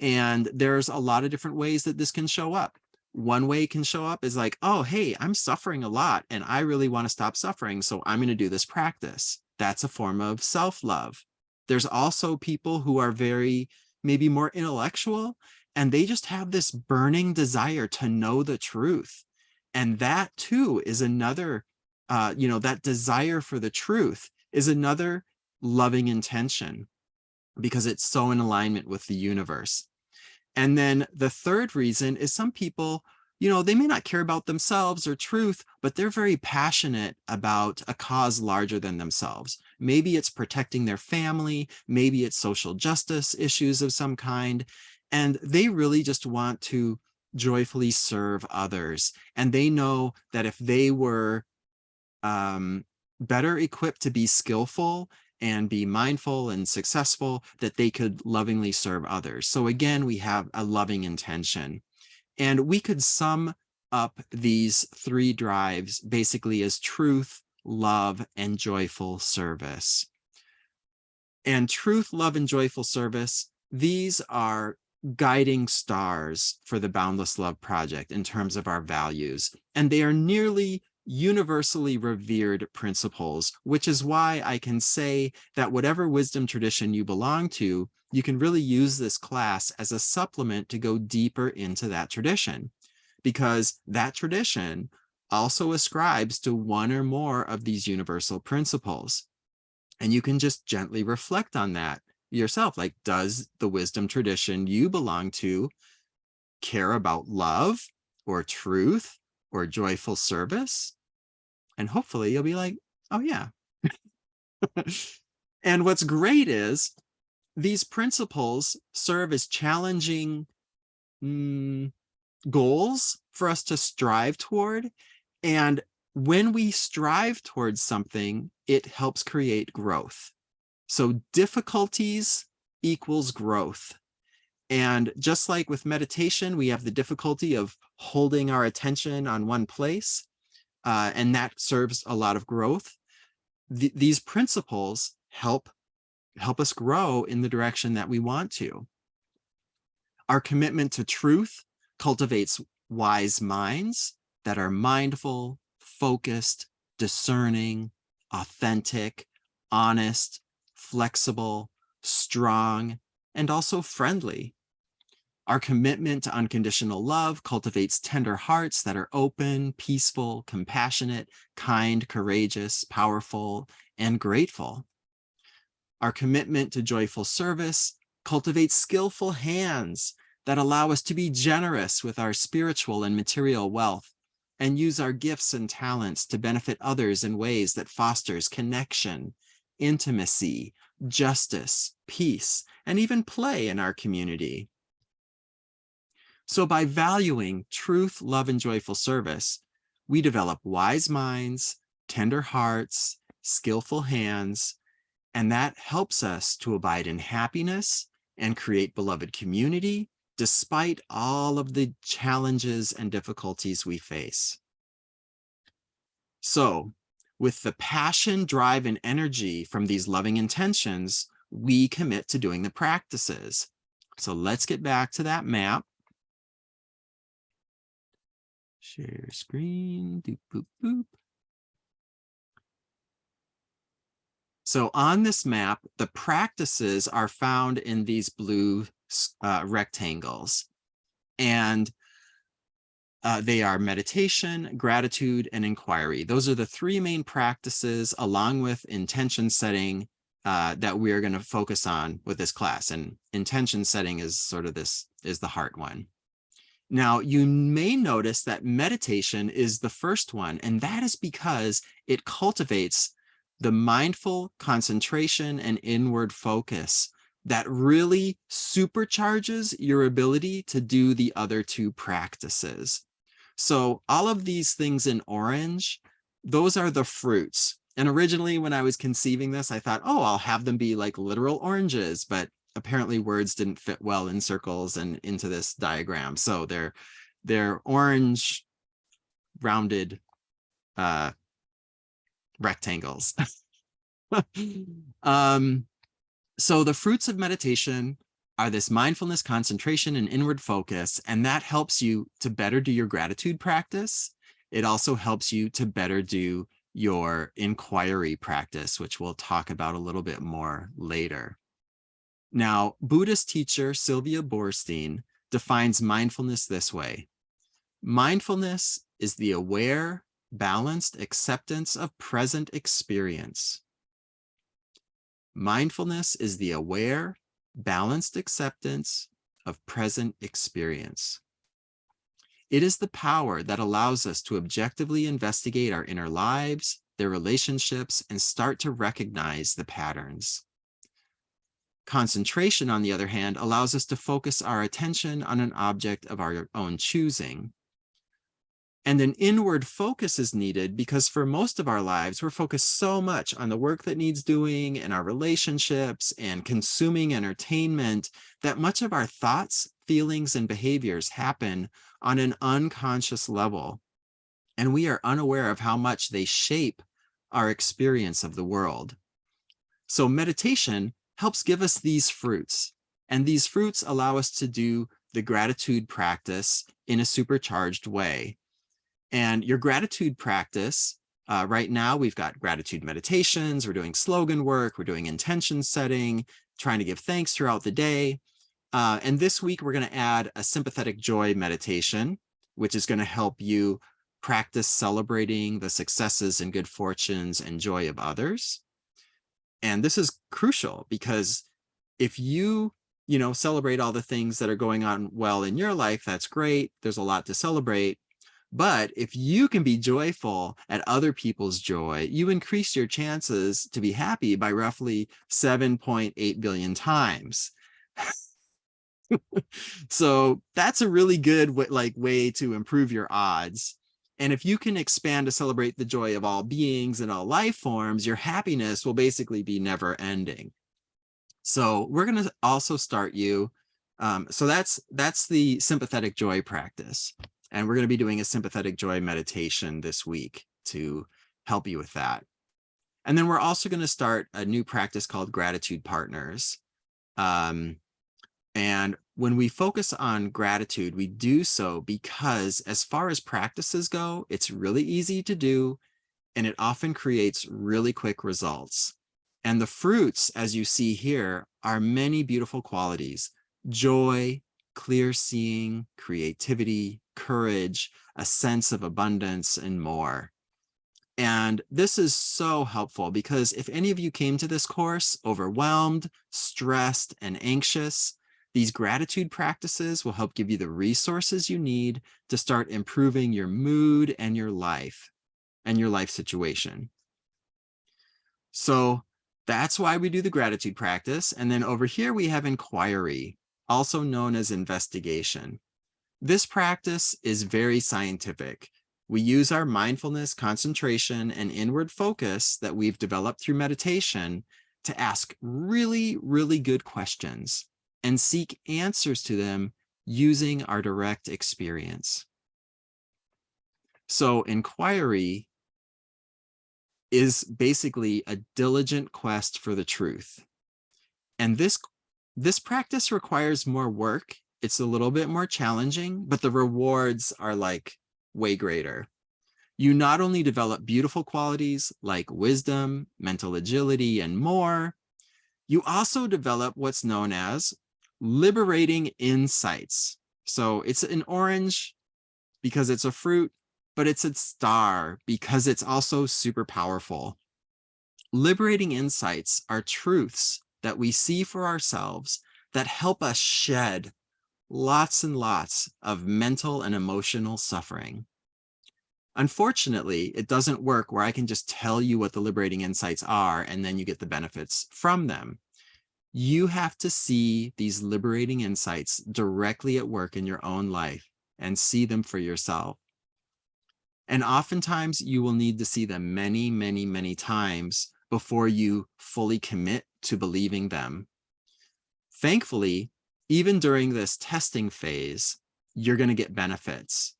And there's a lot of different ways that this can show up. One way it can show up is like, oh, hey, I'm suffering a lot and I really want to stop suffering, so I'm going to do this practice. That's a form of self-love. There's also people who are very, maybe more intellectual, And they just have this burning desire to know the truth. And that too is another, that desire for the truth is another loving intention, because it's so in alignment with the universe. And then the third reason is some people, they may not care about themselves or truth, but they're very passionate about a cause larger than themselves. Maybe it's protecting their family, maybe it's social justice issues of some kind, and they really just want to joyfully serve others. And they know that if they were better equipped to be skillful and be mindful and successful, that they could lovingly serve others. So again, we have a loving intention. And we could sum up these three drives basically as truth, love, and joyful service. And truth, love, and joyful service, these are guiding stars for the Boundless Love Project in terms of our values. And they are nearly universally revered principles, which is why I can say that whatever wisdom tradition you belong to, you can really use this class as a supplement to go deeper into that tradition, because that tradition also ascribes to one or more of these universal principles. And you can just gently reflect on that yourself. Like, does the wisdom tradition you belong to care about love or truth or joyful service? And hopefully you'll be like, oh yeah. And what's great is these principles serve as challenging goals for us to strive toward. And when we strive towards something, it helps create growth. So difficulties equals growth. And just like with meditation, we have the difficulty of holding our attention on one place, and that serves a lot of growth. These principles help us grow in the direction that we want to. Our commitment to truth cultivates wise minds that are mindful, focused, discerning, authentic, honest, flexible, strong, and also friendly. Our commitment to unconditional love cultivates tender hearts that are open, peaceful, compassionate, kind, courageous, powerful, and grateful. Our commitment to joyful service cultivates skillful hands that allow us to be generous with our spiritual and material wealth and use our gifts and talents to benefit others in ways that fosters connection, intimacy, justice, peace, and even play in our community. So by valuing truth, love, and joyful service, we develop wise minds, tender hearts, skillful hands, and that helps us to abide in happiness and create beloved community, despite all of the challenges and difficulties we face. So, with the passion, drive, and energy from these loving intentions, we commit to doing the practices. So let's get back to that map. Share screen, doop, boop, boop. So on this map, the practices are found in these blue rectangles. And they are meditation, gratitude, and inquiry. Those are the three main practices, along with intention setting, that we are going to focus on with this class. And intention setting is sort of is the heart one. Now, you may notice that meditation is the first one, and that is because it cultivates the mindful concentration and inward focus that really supercharges your ability to do the other two practices. So all of these things in orange, those are the fruits. And originally when I was conceiving this, I thought, oh, I'll have them be like literal oranges, but apparently words didn't fit well in circles and into this diagram. So they're orange rounded rectangles. So the fruits of meditation are this mindfulness, concentration, and inward focus, and that helps you to better do your gratitude practice. It also helps you to better do your inquiry practice, which we'll talk about a little bit more later. Now, Buddhist teacher Sylvia Boorstein defines mindfulness this way. Mindfulness is the aware, balanced acceptance of present experience. Mindfulness is the aware, balanced acceptance of present experience. It is the power that allows us to objectively investigate our inner lives, their relationships, and start to recognize the patterns. Concentration, on the other hand, allows us to focus our attention on an object of our own choosing. And an inward focus is needed because for most of our lives, we're focused so much on the work that needs doing and our relationships and consuming entertainment that much of our thoughts, feelings, and behaviors happen on an unconscious level. And we are unaware of how much they shape our experience of the world. So meditation helps give us these fruits, and these fruits allow us to do the gratitude practice in a supercharged way. And your gratitude practice, right now we've got gratitude meditations, we're doing slogan work, we're doing intention setting, trying to give thanks throughout the day. And this week we're going to add a sympathetic joy meditation, which is going to help you practice celebrating the successes and good fortunes and joy of others. And this is crucial because if you celebrate all the things that are going on well in your life, that's great. There's a lot to celebrate. But if you can be joyful at other people's joy, you increase your chances to be happy by roughly 7.8 billion times. So that's a really good way to improve your odds. And if you can expand to celebrate the joy of all beings and all life forms, your happiness will basically be never ending. So we're going to also start you. So that's the sympathetic joy practice. And we're going to be doing a sympathetic joy meditation this week to help you with that. And then we're also going to start a new practice called gratitude partners. And when we focus on gratitude, we do so because as far as practices go, it's really easy to do, and it often creates really quick results. And the fruits, as you see here, are many beautiful qualities: joy, clear seeing, creativity, courage, a sense of abundance, and more. And this is so helpful because if any of you came to this course overwhelmed, stressed, and anxious, these gratitude practices will help give you the resources you need to start improving your mood and your life situation. So that's why we do the gratitude practice. And then over here we have inquiry, also known as investigation. This practice is very scientific. We use our mindfulness, concentration, and inward focus that we've developed through meditation to ask really, really good questions and seek answers to them using our direct experience. So inquiry is basically a diligent quest for the truth. And this practice requires more work. It's a little bit more challenging, but the rewards are way greater. You not only develop beautiful qualities like wisdom, mental agility, and more, you also develop what's known as liberating insights. So it's an orange because it's a fruit, but it's a star because it's also super powerful. Liberating insights are truths that we see for ourselves that help us shed lots and lots of mental and emotional suffering. Unfortunately, it doesn't work where I can just tell you what the liberating insights are and then you get the benefits from them. You have to see these liberating insights directly at work in your own life and see them for yourself. And oftentimes you will need to see them many, many, many times before you fully commit to believing them. Thankfully, even during this testing phase, you're going to get benefits.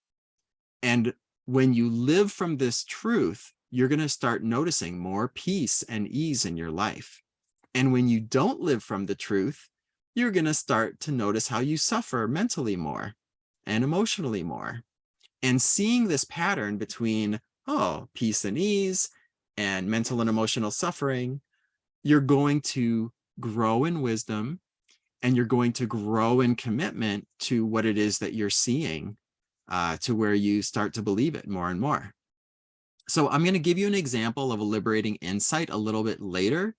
And when you live from this truth, you're going to start noticing more peace and ease in your life. And when you don't live from the truth, you're going to start to notice how you suffer mentally more and emotionally more. And seeing this pattern between, peace and ease and mental and emotional suffering, you're going to grow in wisdom and you're going to grow in commitment to what it is that you're seeing, to where you start to believe it more and more. So I'm going to give you an example of a liberating insight a little bit later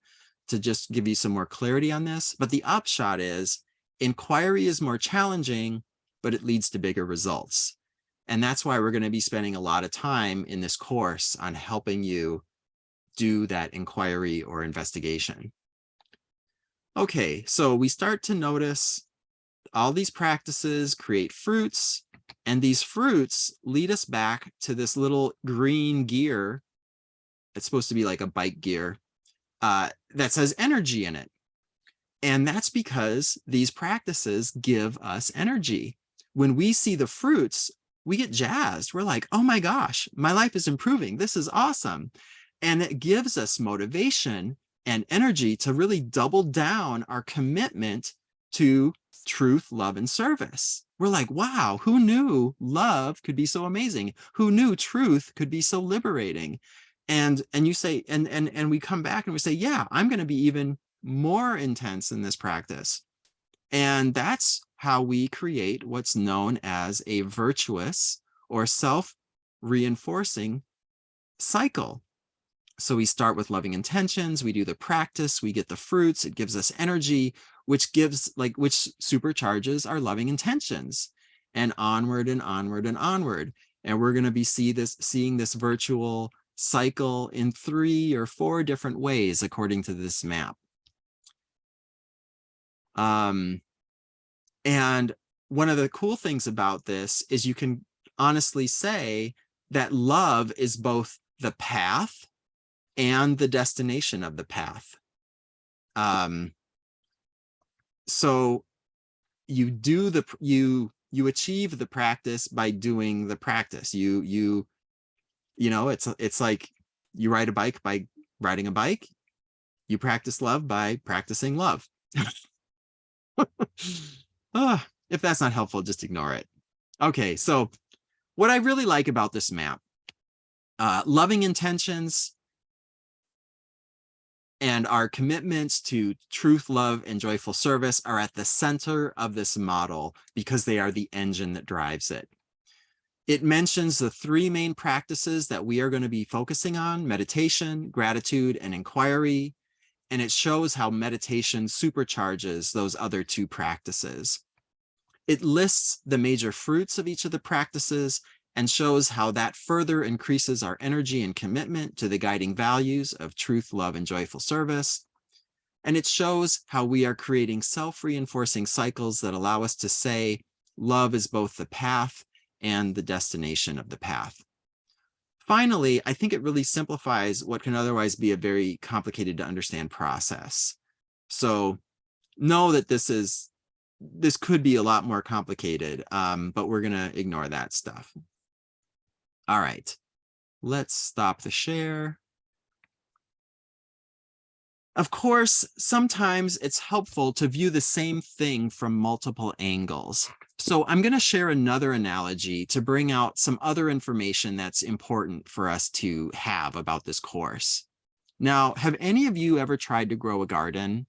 to just give you some more clarity on this. But the upshot is inquiry is more challenging, but it leads to bigger results. And that's why we're going to be spending a lot of time in this course on helping you do that inquiry or investigation. Okay, so we start to notice all these practices create fruits, and these fruits lead us back to this little green gear. It's supposed to be like a bike gear that says energy in it. And that's because these practices give us energy. When we see the fruits, we get jazzed. We're like, oh my gosh, my life is improving. This is awesome. And it gives us motivation and energy to really double down our commitment to truth, love, and service. We're like, wow, who knew love could be so amazing? Who knew truth could be so liberating? And you say, and we come back and we say, yeah, I'm going to be even more intense in this practice. And that's how we create what's known as a virtuous or self-reinforcing cycle. So we start with loving intentions, we do the practice, we get the fruits, it gives us energy, which supercharges our loving intentions, and onward and onward and onward. And we're going to be seeing this virtual cycle in 3 or 4 different ways according to this map. And one of the cool things about this is you can honestly say that love is both the path and the destination of the path. So you do you achieve the practice by doing the practice. You know, it's like you ride a bike by riding a bike. You practice love by practicing love. If that's not helpful, just ignore it. Okay, so what I really like about this map, loving intentions and our commitments to truth, love, and joyful service are at the center of this model because they are the engine that drives it. It mentions the 3 main practices that we are going to be focusing on: meditation, gratitude, and inquiry. And it shows how meditation supercharges those other 2 practices. It lists the major fruits of each of the practices and shows how that further increases our energy and commitment to the guiding values of truth, love, and joyful service. And it shows how we are creating self-reinforcing cycles that allow us to say love is both the path and the destination of the path. Finally, I think it really simplifies what can otherwise be a very complicated to understand process. So know that this could be a lot more complicated, but we're going to ignore that stuff. All right, let's stop the share. Of course, sometimes it's helpful to view the same thing from multiple angles. So I'm going to share another analogy to bring out some other information that's important for us to have about this course. Now, have any of you ever tried to grow a garden?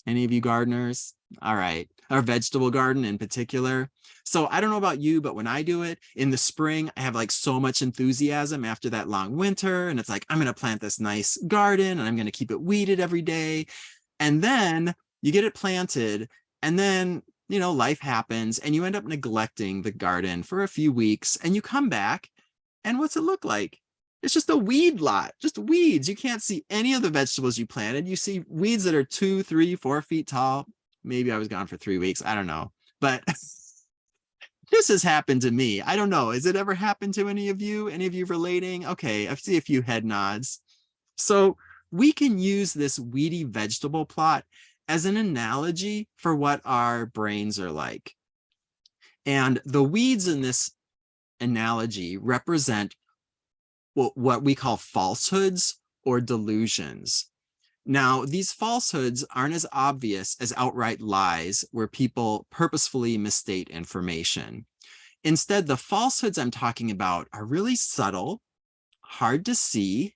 Any of you gardeners? All right, or vegetable garden in particular. So I don't know about you, but when I do it in the spring, I have like so much enthusiasm after that long winter. And it's like, I'm going to plant this nice garden and I'm going to keep it weeded every day. And then you get it planted, and then, you know, life happens and you end up neglecting the garden for a few weeks, and you come back and what's it look like? It's just a weed lot, just weeds. You can't see any of the vegetables you planted. You see weeds that are 2, 3, 4 feet tall. Maybe I was gone for 3 weeks. I don't know. But this has happened to me. I don't know. Has it ever happened to any of you? Any of you relating? Okay, I see a few head nods. So we can use this weedy vegetable plot as an analogy for what our brains are like. And the weeds in this analogy represent what we call falsehoods or delusions. Now, these falsehoods aren't as obvious as outright lies where people purposefully misstate information. Instead, the falsehoods I'm talking about are really subtle, hard to see,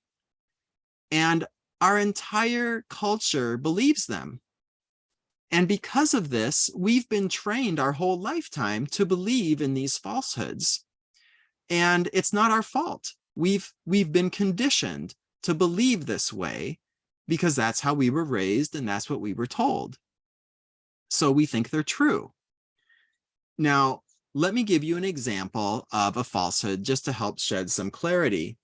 and our entire culture believes them. And because of this, we've been trained our whole lifetime to believe in these falsehoods. And it's not our fault. We've been conditioned to believe this way because that's how we were raised and that's what we were told. So we think they're true. Now, let me give you an example of a falsehood just to help shed some clarity.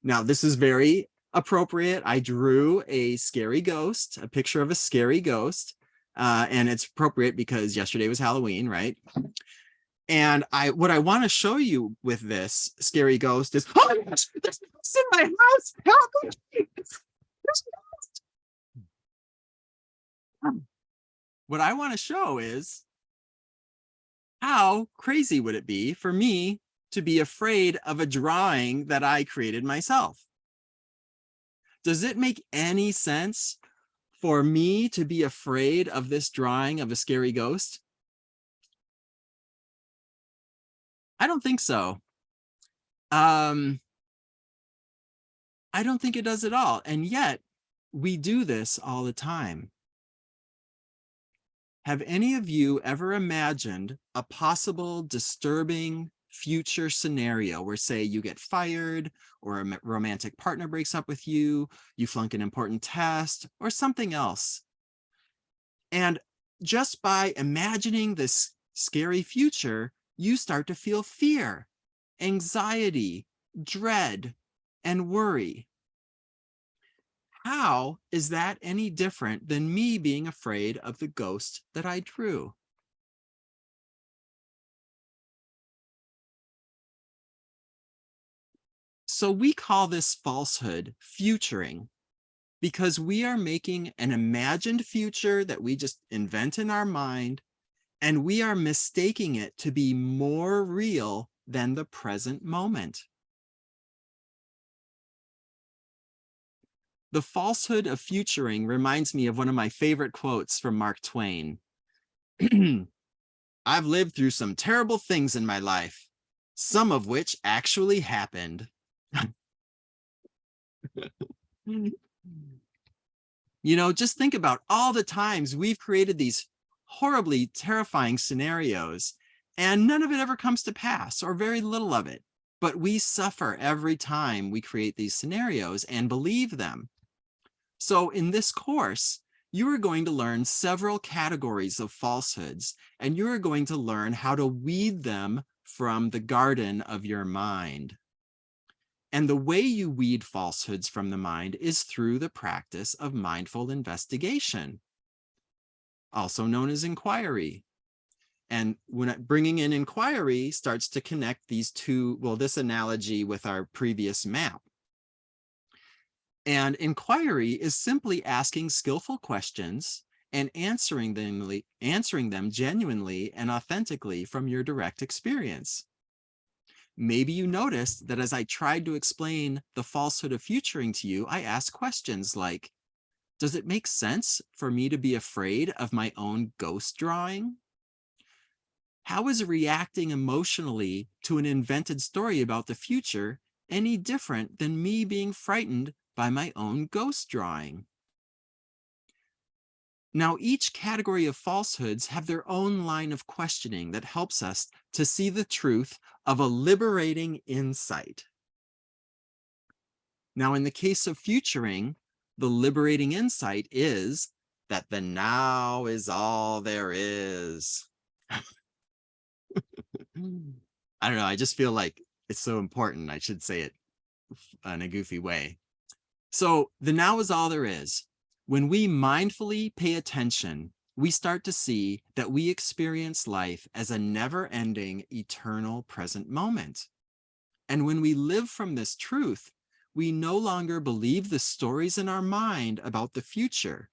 Now, this is very appropriate. I drew a scary ghost, a picture of a scary ghost, and it's appropriate because yesterday was Halloween, right? And what I want to show you with this scary ghost is, oh my gosh, there's a ghost in my house. Help me. There's a ghost. What I want to show is, how crazy would it be for me to be afraid of a drawing that I created myself? Does it make any sense for me to be afraid of this drawing of a scary ghost? I don't think so. I don't think it does at all. And yet we do this all the time. Have any of you ever imagined a possible disturbing future scenario where, say, you get fired, or a romantic partner breaks up with you, you flunk an important test, or something else? And just by imagining this scary future, you start to feel fear, anxiety, dread, and worry. How is that any different than me being afraid of the ghost that I drew? So we call this falsehood futuring, because we are making an imagined future that we just invent in our mind, and we are mistaking it to be more real than the present moment. The falsehood of futuring reminds me of one of my favorite quotes from Mark Twain. I've lived through some terrible things in my life, some of which actually happened. You know, just think about all the times we've created these horribly terrifying scenarios, and none of it ever comes to pass, or very little of it. But we suffer every time we create these scenarios and believe them. So in this course, you are going to learn several categories of falsehoods, and you are going to learn how to weed them from the garden of your mind. And the way you weed falsehoods from the mind is through the practice of mindful investigation, also known as inquiry. And when bringing in inquiry starts to connect these two, well, this analogy with our previous map. And inquiry is simply asking skillful questions and answering them genuinely and authentically from your direct experience. Maybe you noticed that as I tried to explain the falsehood of futuring to you, I asked questions like, does it make sense for me to be afraid of my own ghost drawing? How is reacting emotionally to an invented story about the future any different than me being frightened by my own ghost drawing? Now, each category of falsehoods have their own line of questioning that helps us to see the truth of a liberating insight. Now, in the case of futuring, the liberating insight is that the now is all there is. I don't know, I just feel like it's so important. I should say it in a goofy way. So the now is all there is. When we mindfully pay attention, we start to see that we experience life as a never-ending, eternal present moment. And when we live from this truth, we no longer believe the stories in our mind about the future.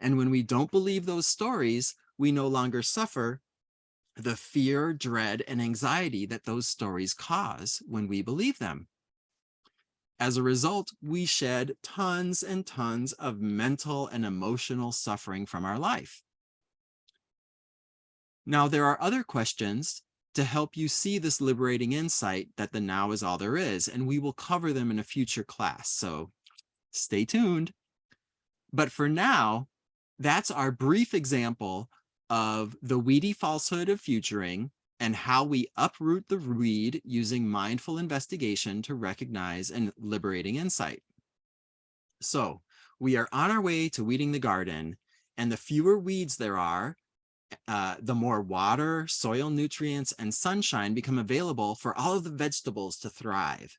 And when we don't believe those stories, we no longer suffer the fear, dread, and anxiety that those stories cause when we believe them. As a result, we shed tons and tons of mental and emotional suffering from our life. Now, there are other questions to help you see this liberating insight that the now is all there is, and we will cover them in a future class, so stay tuned. But for now, that's our brief example of the weedy falsehood of futuring and how we uproot the weed using mindful investigation to recognize and liberating insight. So we are on our way to weeding the garden, and the fewer weeds there are, the more water, soil nutrients, and sunshine become available for all of the vegetables to thrive.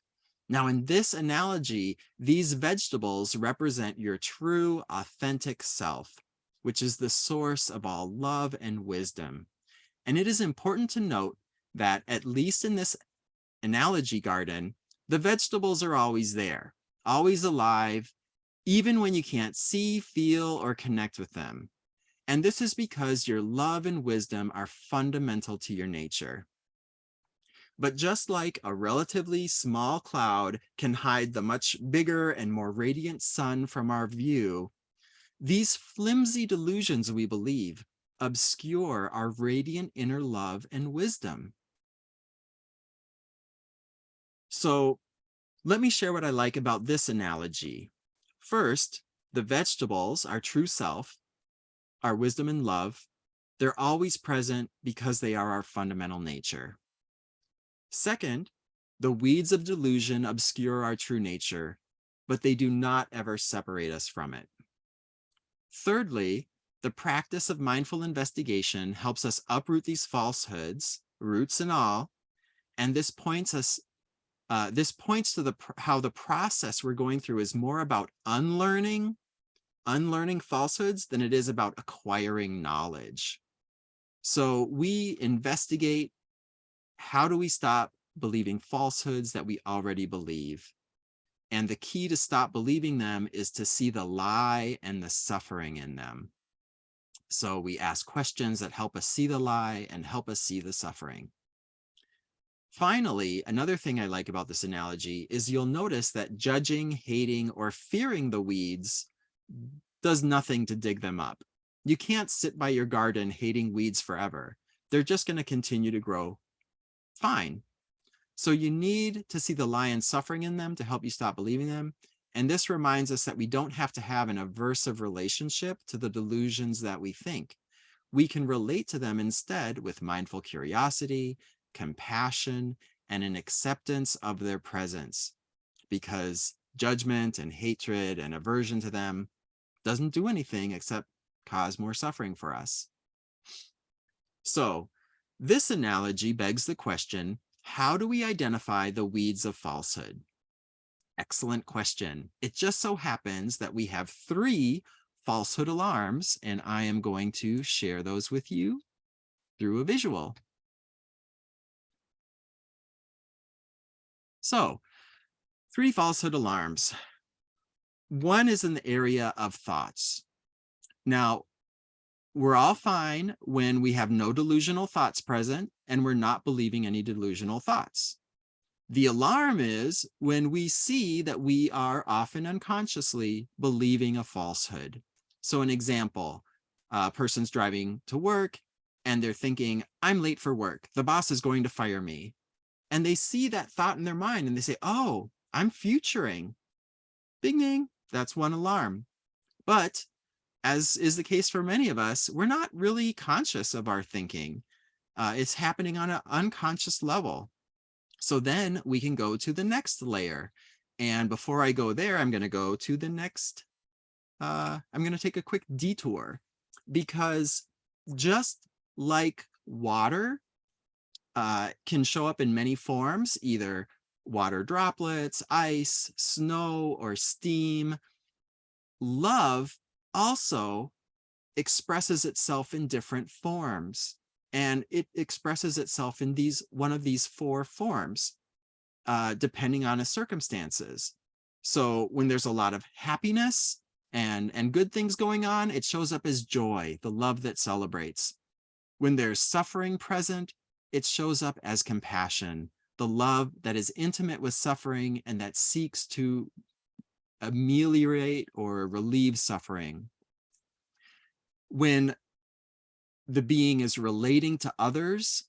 Now, in this analogy, these vegetables represent your true, authentic self, which is the source of all love and wisdom. And it is important to note that, at least in this analogy garden, the vegetables are always there, always alive, even when you can't see, feel, or connect with them. And this is because your love and wisdom are fundamental to your nature. But just like a relatively small cloud can hide the much bigger and more radiant sun from our view, these flimsy delusions we believe obscure our radiant inner love and wisdom. So let me share what I like about this analogy. First, the vegetables, our true self, our wisdom and love, they're always present because they are our fundamental nature. Second, the weeds of delusion obscure our true nature, but they do not ever separate us from it. Thirdly, the practice of mindful investigation helps us uproot these falsehoods, roots and all, and this points to how the process we're going through is more about unlearning falsehoods than it is about acquiring knowledge. So we investigate, how do we stop believing falsehoods that we already believe? And the key to stop believing them is to see the lie and the suffering in them. So we ask questions that help us see the lie and help us see the suffering. Finally, another thing I like about this analogy is you'll notice that judging, hating, or fearing the weeds does nothing to dig them up. You can't sit by your garden hating weeds forever. They're just going to continue to grow fine. So you need to see the lie and suffering in them to help you stop believing them. And this reminds us that we don't have to have an aversive relationship to the delusions that we think. We can relate to them instead with mindful curiosity, compassion, and an acceptance of their presence, because judgment and hatred and aversion to them doesn't do anything except cause more suffering for us. So this analogy begs the question, how do we identify the weeds of falsehood? Excellent question. It just so happens that we have 3 falsehood alarms, and I am going to share those with you through a visual. So, 3 falsehood alarms. One is in the area of thoughts. Now, we're all fine when we have no delusional thoughts present and we're not believing any delusional thoughts. The alarm is when we see that we are often unconsciously believing a falsehood. So an example, a person's driving to work and they're thinking, I'm late for work. The boss is going to fire me. And they see that thought in their mind and they say, oh, I'm futuring. Ding, ding, that's one alarm. But as is the case for many of us, we're not really conscious of our thinking. It's happening on an unconscious level. So then we can go to the next layer. And before I go there, I'm going to go to the next, I'm going to take a quick detour, because just like water can show up in many forms, either water droplets, ice, snow, or steam, love also expresses itself in different forms. And it expresses itself in one of these 4 forms, depending on its circumstances. So when there's a lot of happiness and good things going on, it shows up as joy, the love that celebrates. When there's suffering present, it shows up as compassion, the love that is intimate with suffering and that seeks to ameliorate or relieve suffering. When the being is relating to others,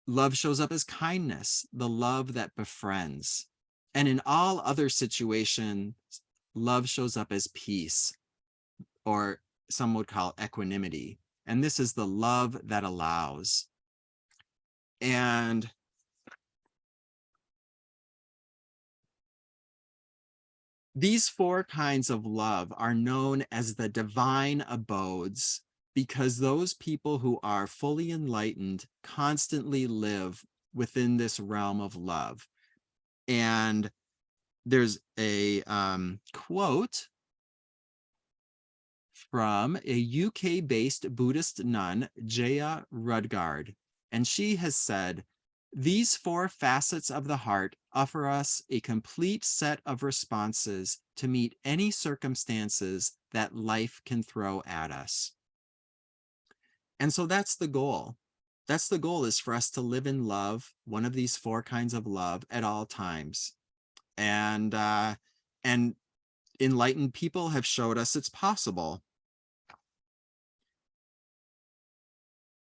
love shows up as kindness, the love that befriends. And in all other situations, love shows up as peace, or some would call equanimity. And this is the love that allows. And these four kinds of love are known as the divine abodes, because those people who are fully enlightened constantly live within this realm of love. And there's a quote from a UK-based Buddhist nun, Jaya Rudgard, and she has said, "These four facets of the heart offer us a complete set of responses to meet any circumstances that life can throw at us." And so that's the goal. That's the goal, is for us to live in love, one of these four kinds of love, at all times. And enlightened people have showed us it's possible.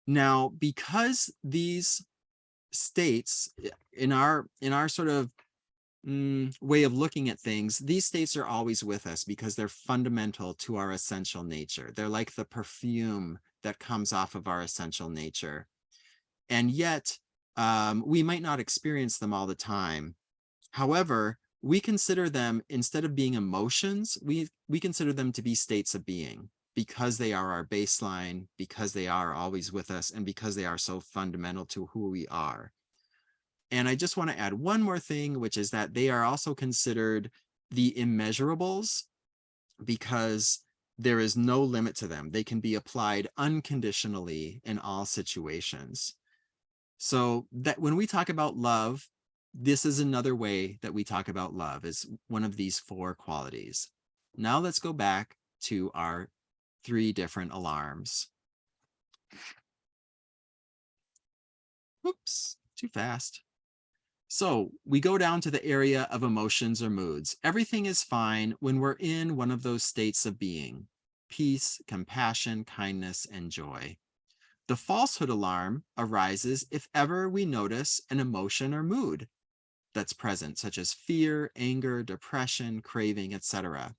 Now, because these states in our sort of way of looking at things, these states are always with us because they're fundamental to our essential nature. They're like the perfume that comes off of our essential nature. And yet, we might not experience them all the time. However, we consider them, instead of being emotions, we consider them to be states of being, because they are our baseline, because they are always with us, and because they are so fundamental to who we are. And I just want to add one more thing, which is that they are also considered the immeasurables, because there is no limit to them. They can be applied unconditionally in all situations. So that when we talk about love, this is another way that we talk about love, is one of these four qualities. Now let's go back to our 3 different alarms. Oops, too fast. So we go down to the area of emotions or moods. Everything is fine when we're in one of those states of being: peace, compassion, kindness, and joy. The falsehood alarm arises if ever we notice an emotion or mood that's present, such as fear, anger, depression, craving, etc.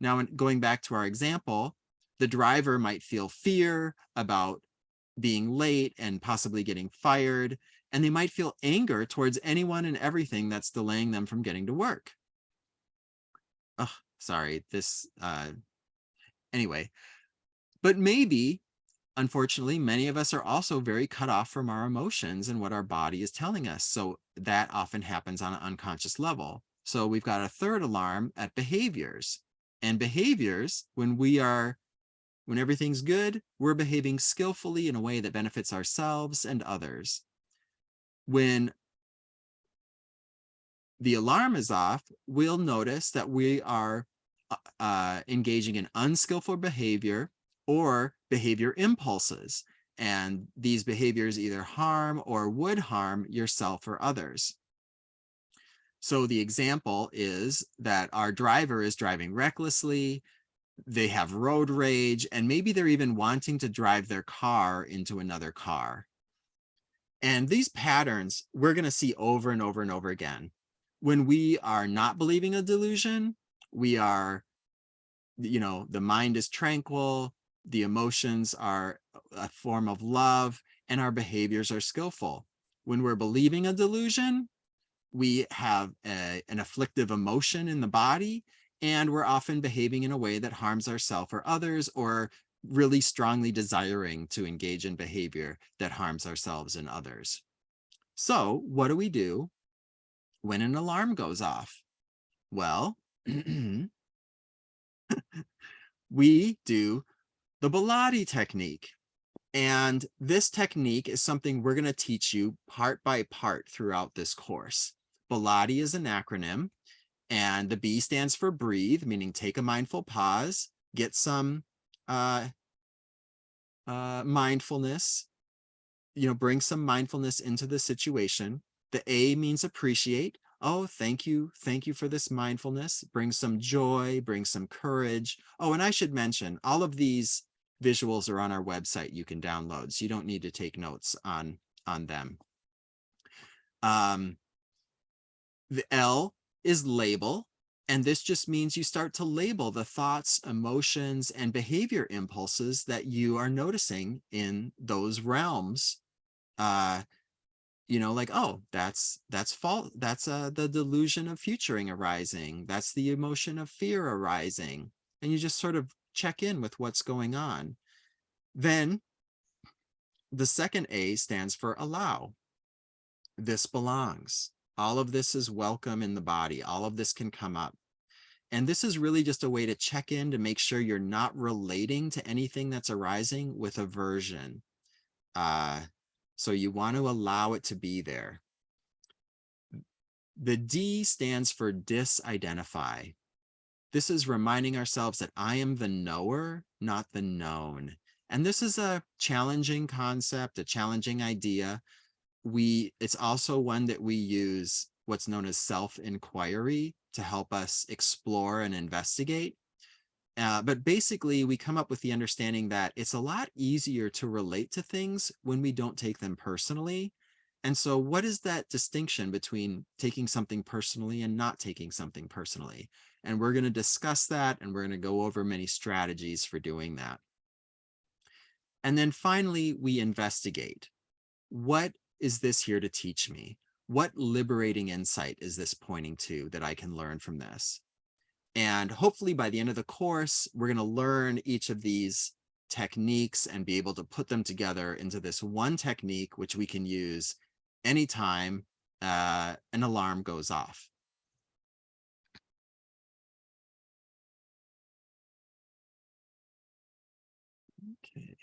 Now, going back to our example, the driver might feel fear about being late and possibly getting fired, and they might feel anger towards anyone and everything that's delaying them from getting to work. Oh, sorry, anyway, but maybe, unfortunately, many of us are also very cut off from our emotions and what our body is telling us. So that often happens on an unconscious level. So we've got a third alarm at behaviors. And behaviors, when everything's good, we're behaving skillfully in a way that benefits ourselves and others. When the alarm is off, we'll notice that we are engaging in unskillful behavior or behavior impulses. And these behaviors either harm or would harm yourself or others. So the example is that our driver is driving recklessly, they have road rage, and maybe they're even wanting to drive their car into another car. And these patterns we're going to see over and over and over again. When we are not believing a delusion, we are, the mind is tranquil, the emotions are a form of love, and our behaviors are skillful. When we're believing a delusion, we have an afflictive emotion in the body, and we're often behaving in a way that harms ourselves or others, or really strongly desiring to engage in behavior that harms ourselves and others. So what do we do when an alarm goes off? Well, we do the Bilotti technique. And this technique is something we're going to teach you part by part throughout this course. Bilotti is an acronym, and the B stands for breathe, meaning take a mindful pause, get some mindfulness, bring some mindfulness into the situation. The A means appreciate. Oh, thank you for this mindfulness. Bring some joy, bring some courage. Oh, and I should mention, all of these visuals are on our website you can download, so you don't need to take notes on them. The L is label. And this just means you start to label the thoughts, emotions, and behavior impulses that you are noticing in those realms. Like, oh, that's fault. That's the delusion of futuring arising. That's the emotion of fear arising. And you just sort of check in with what's going on. Then the second A stands for allow. This belongs. All of this is welcome in the body. All of this can come up. And this is really just a way to check in to make sure you're not relating to anything that's arising with aversion. So you want to allow it to be there. The D stands for disidentify. This is reminding ourselves that I am the knower, not the known. And this is a challenging concept, a challenging idea. It's also one that we use what's known as self-inquiry to help us explore and investigate. But basically, we come up with the understanding that it's a lot easier to relate to things when we don't take them personally. And so what is that distinction between taking something personally and not taking something personally? And we're going to discuss that, and we're going to go over many strategies for doing that. And then finally, we investigate. What is this here to teach me? What liberating insight is this pointing to that I can learn from this? And hopefully by the end of the course, we're going to learn each of these techniques and be able to put them together into this one technique, which we can use anytime an alarm goes off. Okay.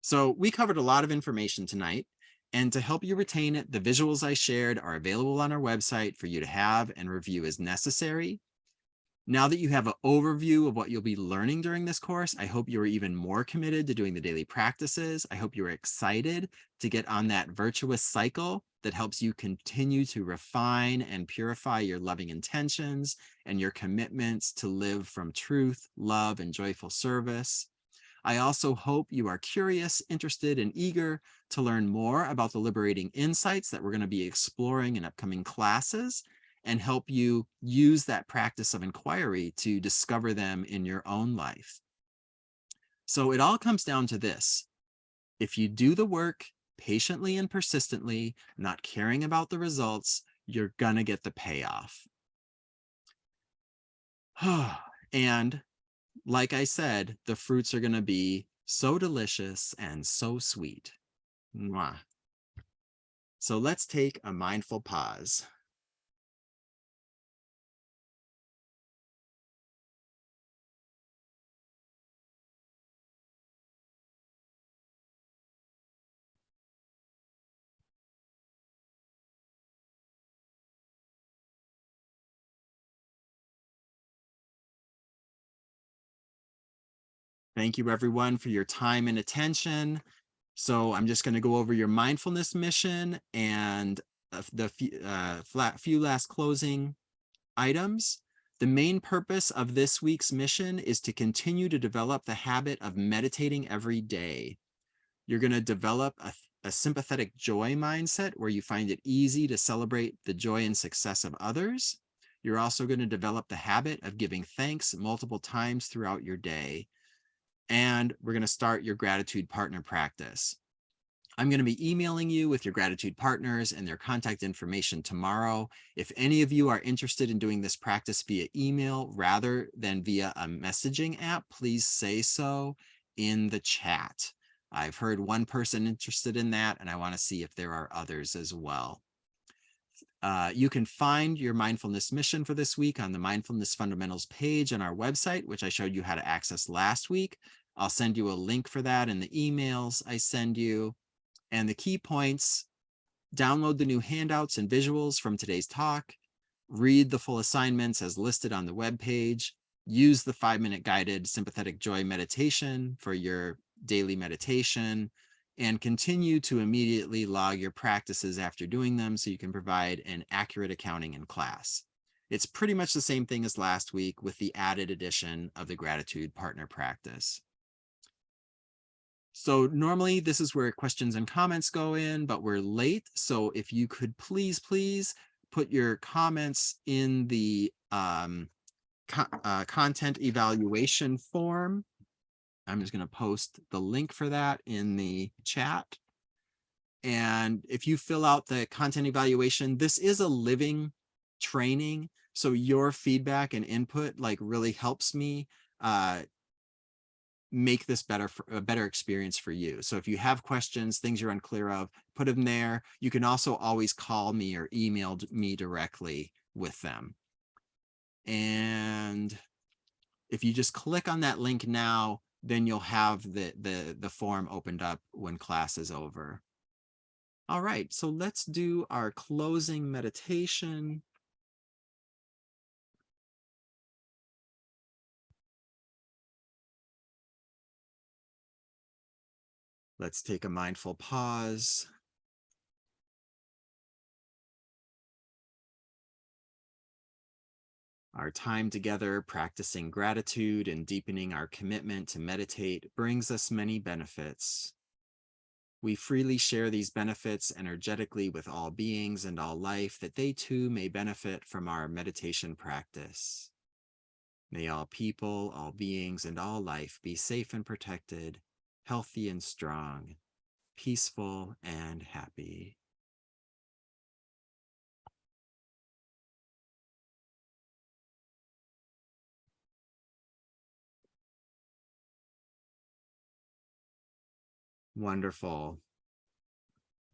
So we covered a lot of information tonight, and to help you retain it, the visuals I shared are available on our website for you to have and review as necessary. Now that you have an overview of what you'll be learning during this course, I hope you are even more committed to doing the daily practices. I hope you're excited to get on that virtuous cycle that helps you continue to refine and purify your loving intentions and your commitments to live from truth, love, and joyful service. I also hope you are curious, interested, and eager to learn more about the liberating insights that we're going to be exploring in upcoming classes, and help you use that practice of inquiry to discover them in your own life. So it all comes down to this. If you do the work patiently and persistently, not caring about the results, you're going to get the payoff. And like I said, the fruits are going to be so delicious and so sweet. Mwah. So let's take a mindful pause. Thank you, everyone, for your time and attention. So I'm just going to go over your mindfulness mission and the few last closing items. The main purpose of this week's mission is to continue to develop the habit of meditating every day. You're going to develop a sympathetic joy mindset where you find it easy to celebrate the joy and success of others. You're also going to develop the habit of giving thanks multiple times throughout your day. And we're going to start your gratitude partner practice. I'm going to be emailing you with your gratitude partners and their contact information tomorrow. If any of you are interested in doing this practice via email rather than via a messaging app, please say so in the chat. I've heard one person interested in that, and I want to see if there are others as well. You can find your mindfulness mission for this week on the Mindfulness Fundamentals page on our website, which I showed you how to access last week. I'll send you a link for that in the emails I send you. And the key points: download the new handouts and visuals from today's talk, read the full assignments as listed on the web page, use the 5-minute guided sympathetic joy meditation for your daily meditation, and continue to immediately log your practices after doing them so you can provide an accurate accounting in class. It's pretty much the same thing as last week with the added addition of the gratitude partner practice. So normally this is where questions and comments go in, but we're late. So if you could please put your comments in the content evaluation form. I'm just going to post the link for that in the chat. And if you fill out the content evaluation, this is a living training. So your feedback and input like really helps me make this a better experience for you. So if you have questions, things you're unclear of, put them there. You can also always call me or email me directly with them. And if you just click on that link now, then you'll have the form opened up when class is over. All right, so let's do our closing meditation. Let's take a mindful pause. Our time together practicing gratitude and deepening our commitment to meditate brings us many benefits. We freely share these benefits energetically with all beings and all life, that they too may benefit from our meditation practice. May all people, all beings, and all life be safe and protected, healthy and strong, peaceful and happy. Wonderful.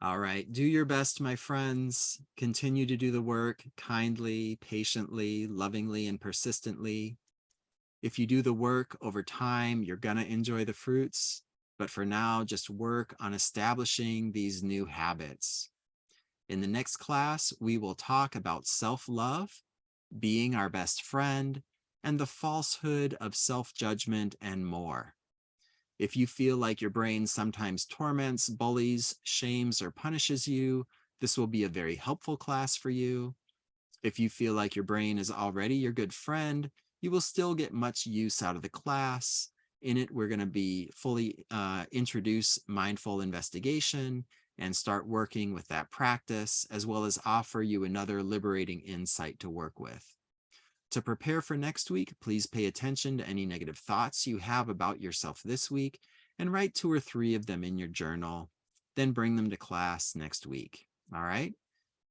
All right, do your best, my friends. Continue to do the work kindly, patiently, lovingly, and persistently. If you do the work over time, you're gonna enjoy the fruits. But for now, just work on establishing these new habits. In the next class, we will talk about self-love, being our best friend, and the falsehood of self-judgment and more. If you feel like your brain sometimes torments, bullies, shames, or punishes you, this will be a very helpful class for you. If you feel like your brain is already your good friend, you will still get much use out of the class. In it, we're going to be fully introduce mindful investigation and start working with that practice, as well as offer you another liberating insight to work with. To prepare for next week, please pay attention to any negative thoughts you have about yourself this week and write 2 or 3 of them in your journal. Then bring them to class next week. All right?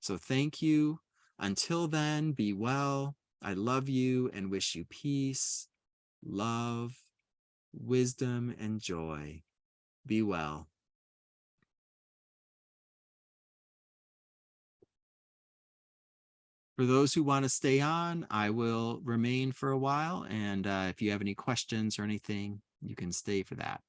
So thank you. Until then, be well. I love you and wish you peace, love, wisdom, and joy. Be well. For those who want to stay on, I will remain for a while. And if you have any questions or anything, you can stay for that.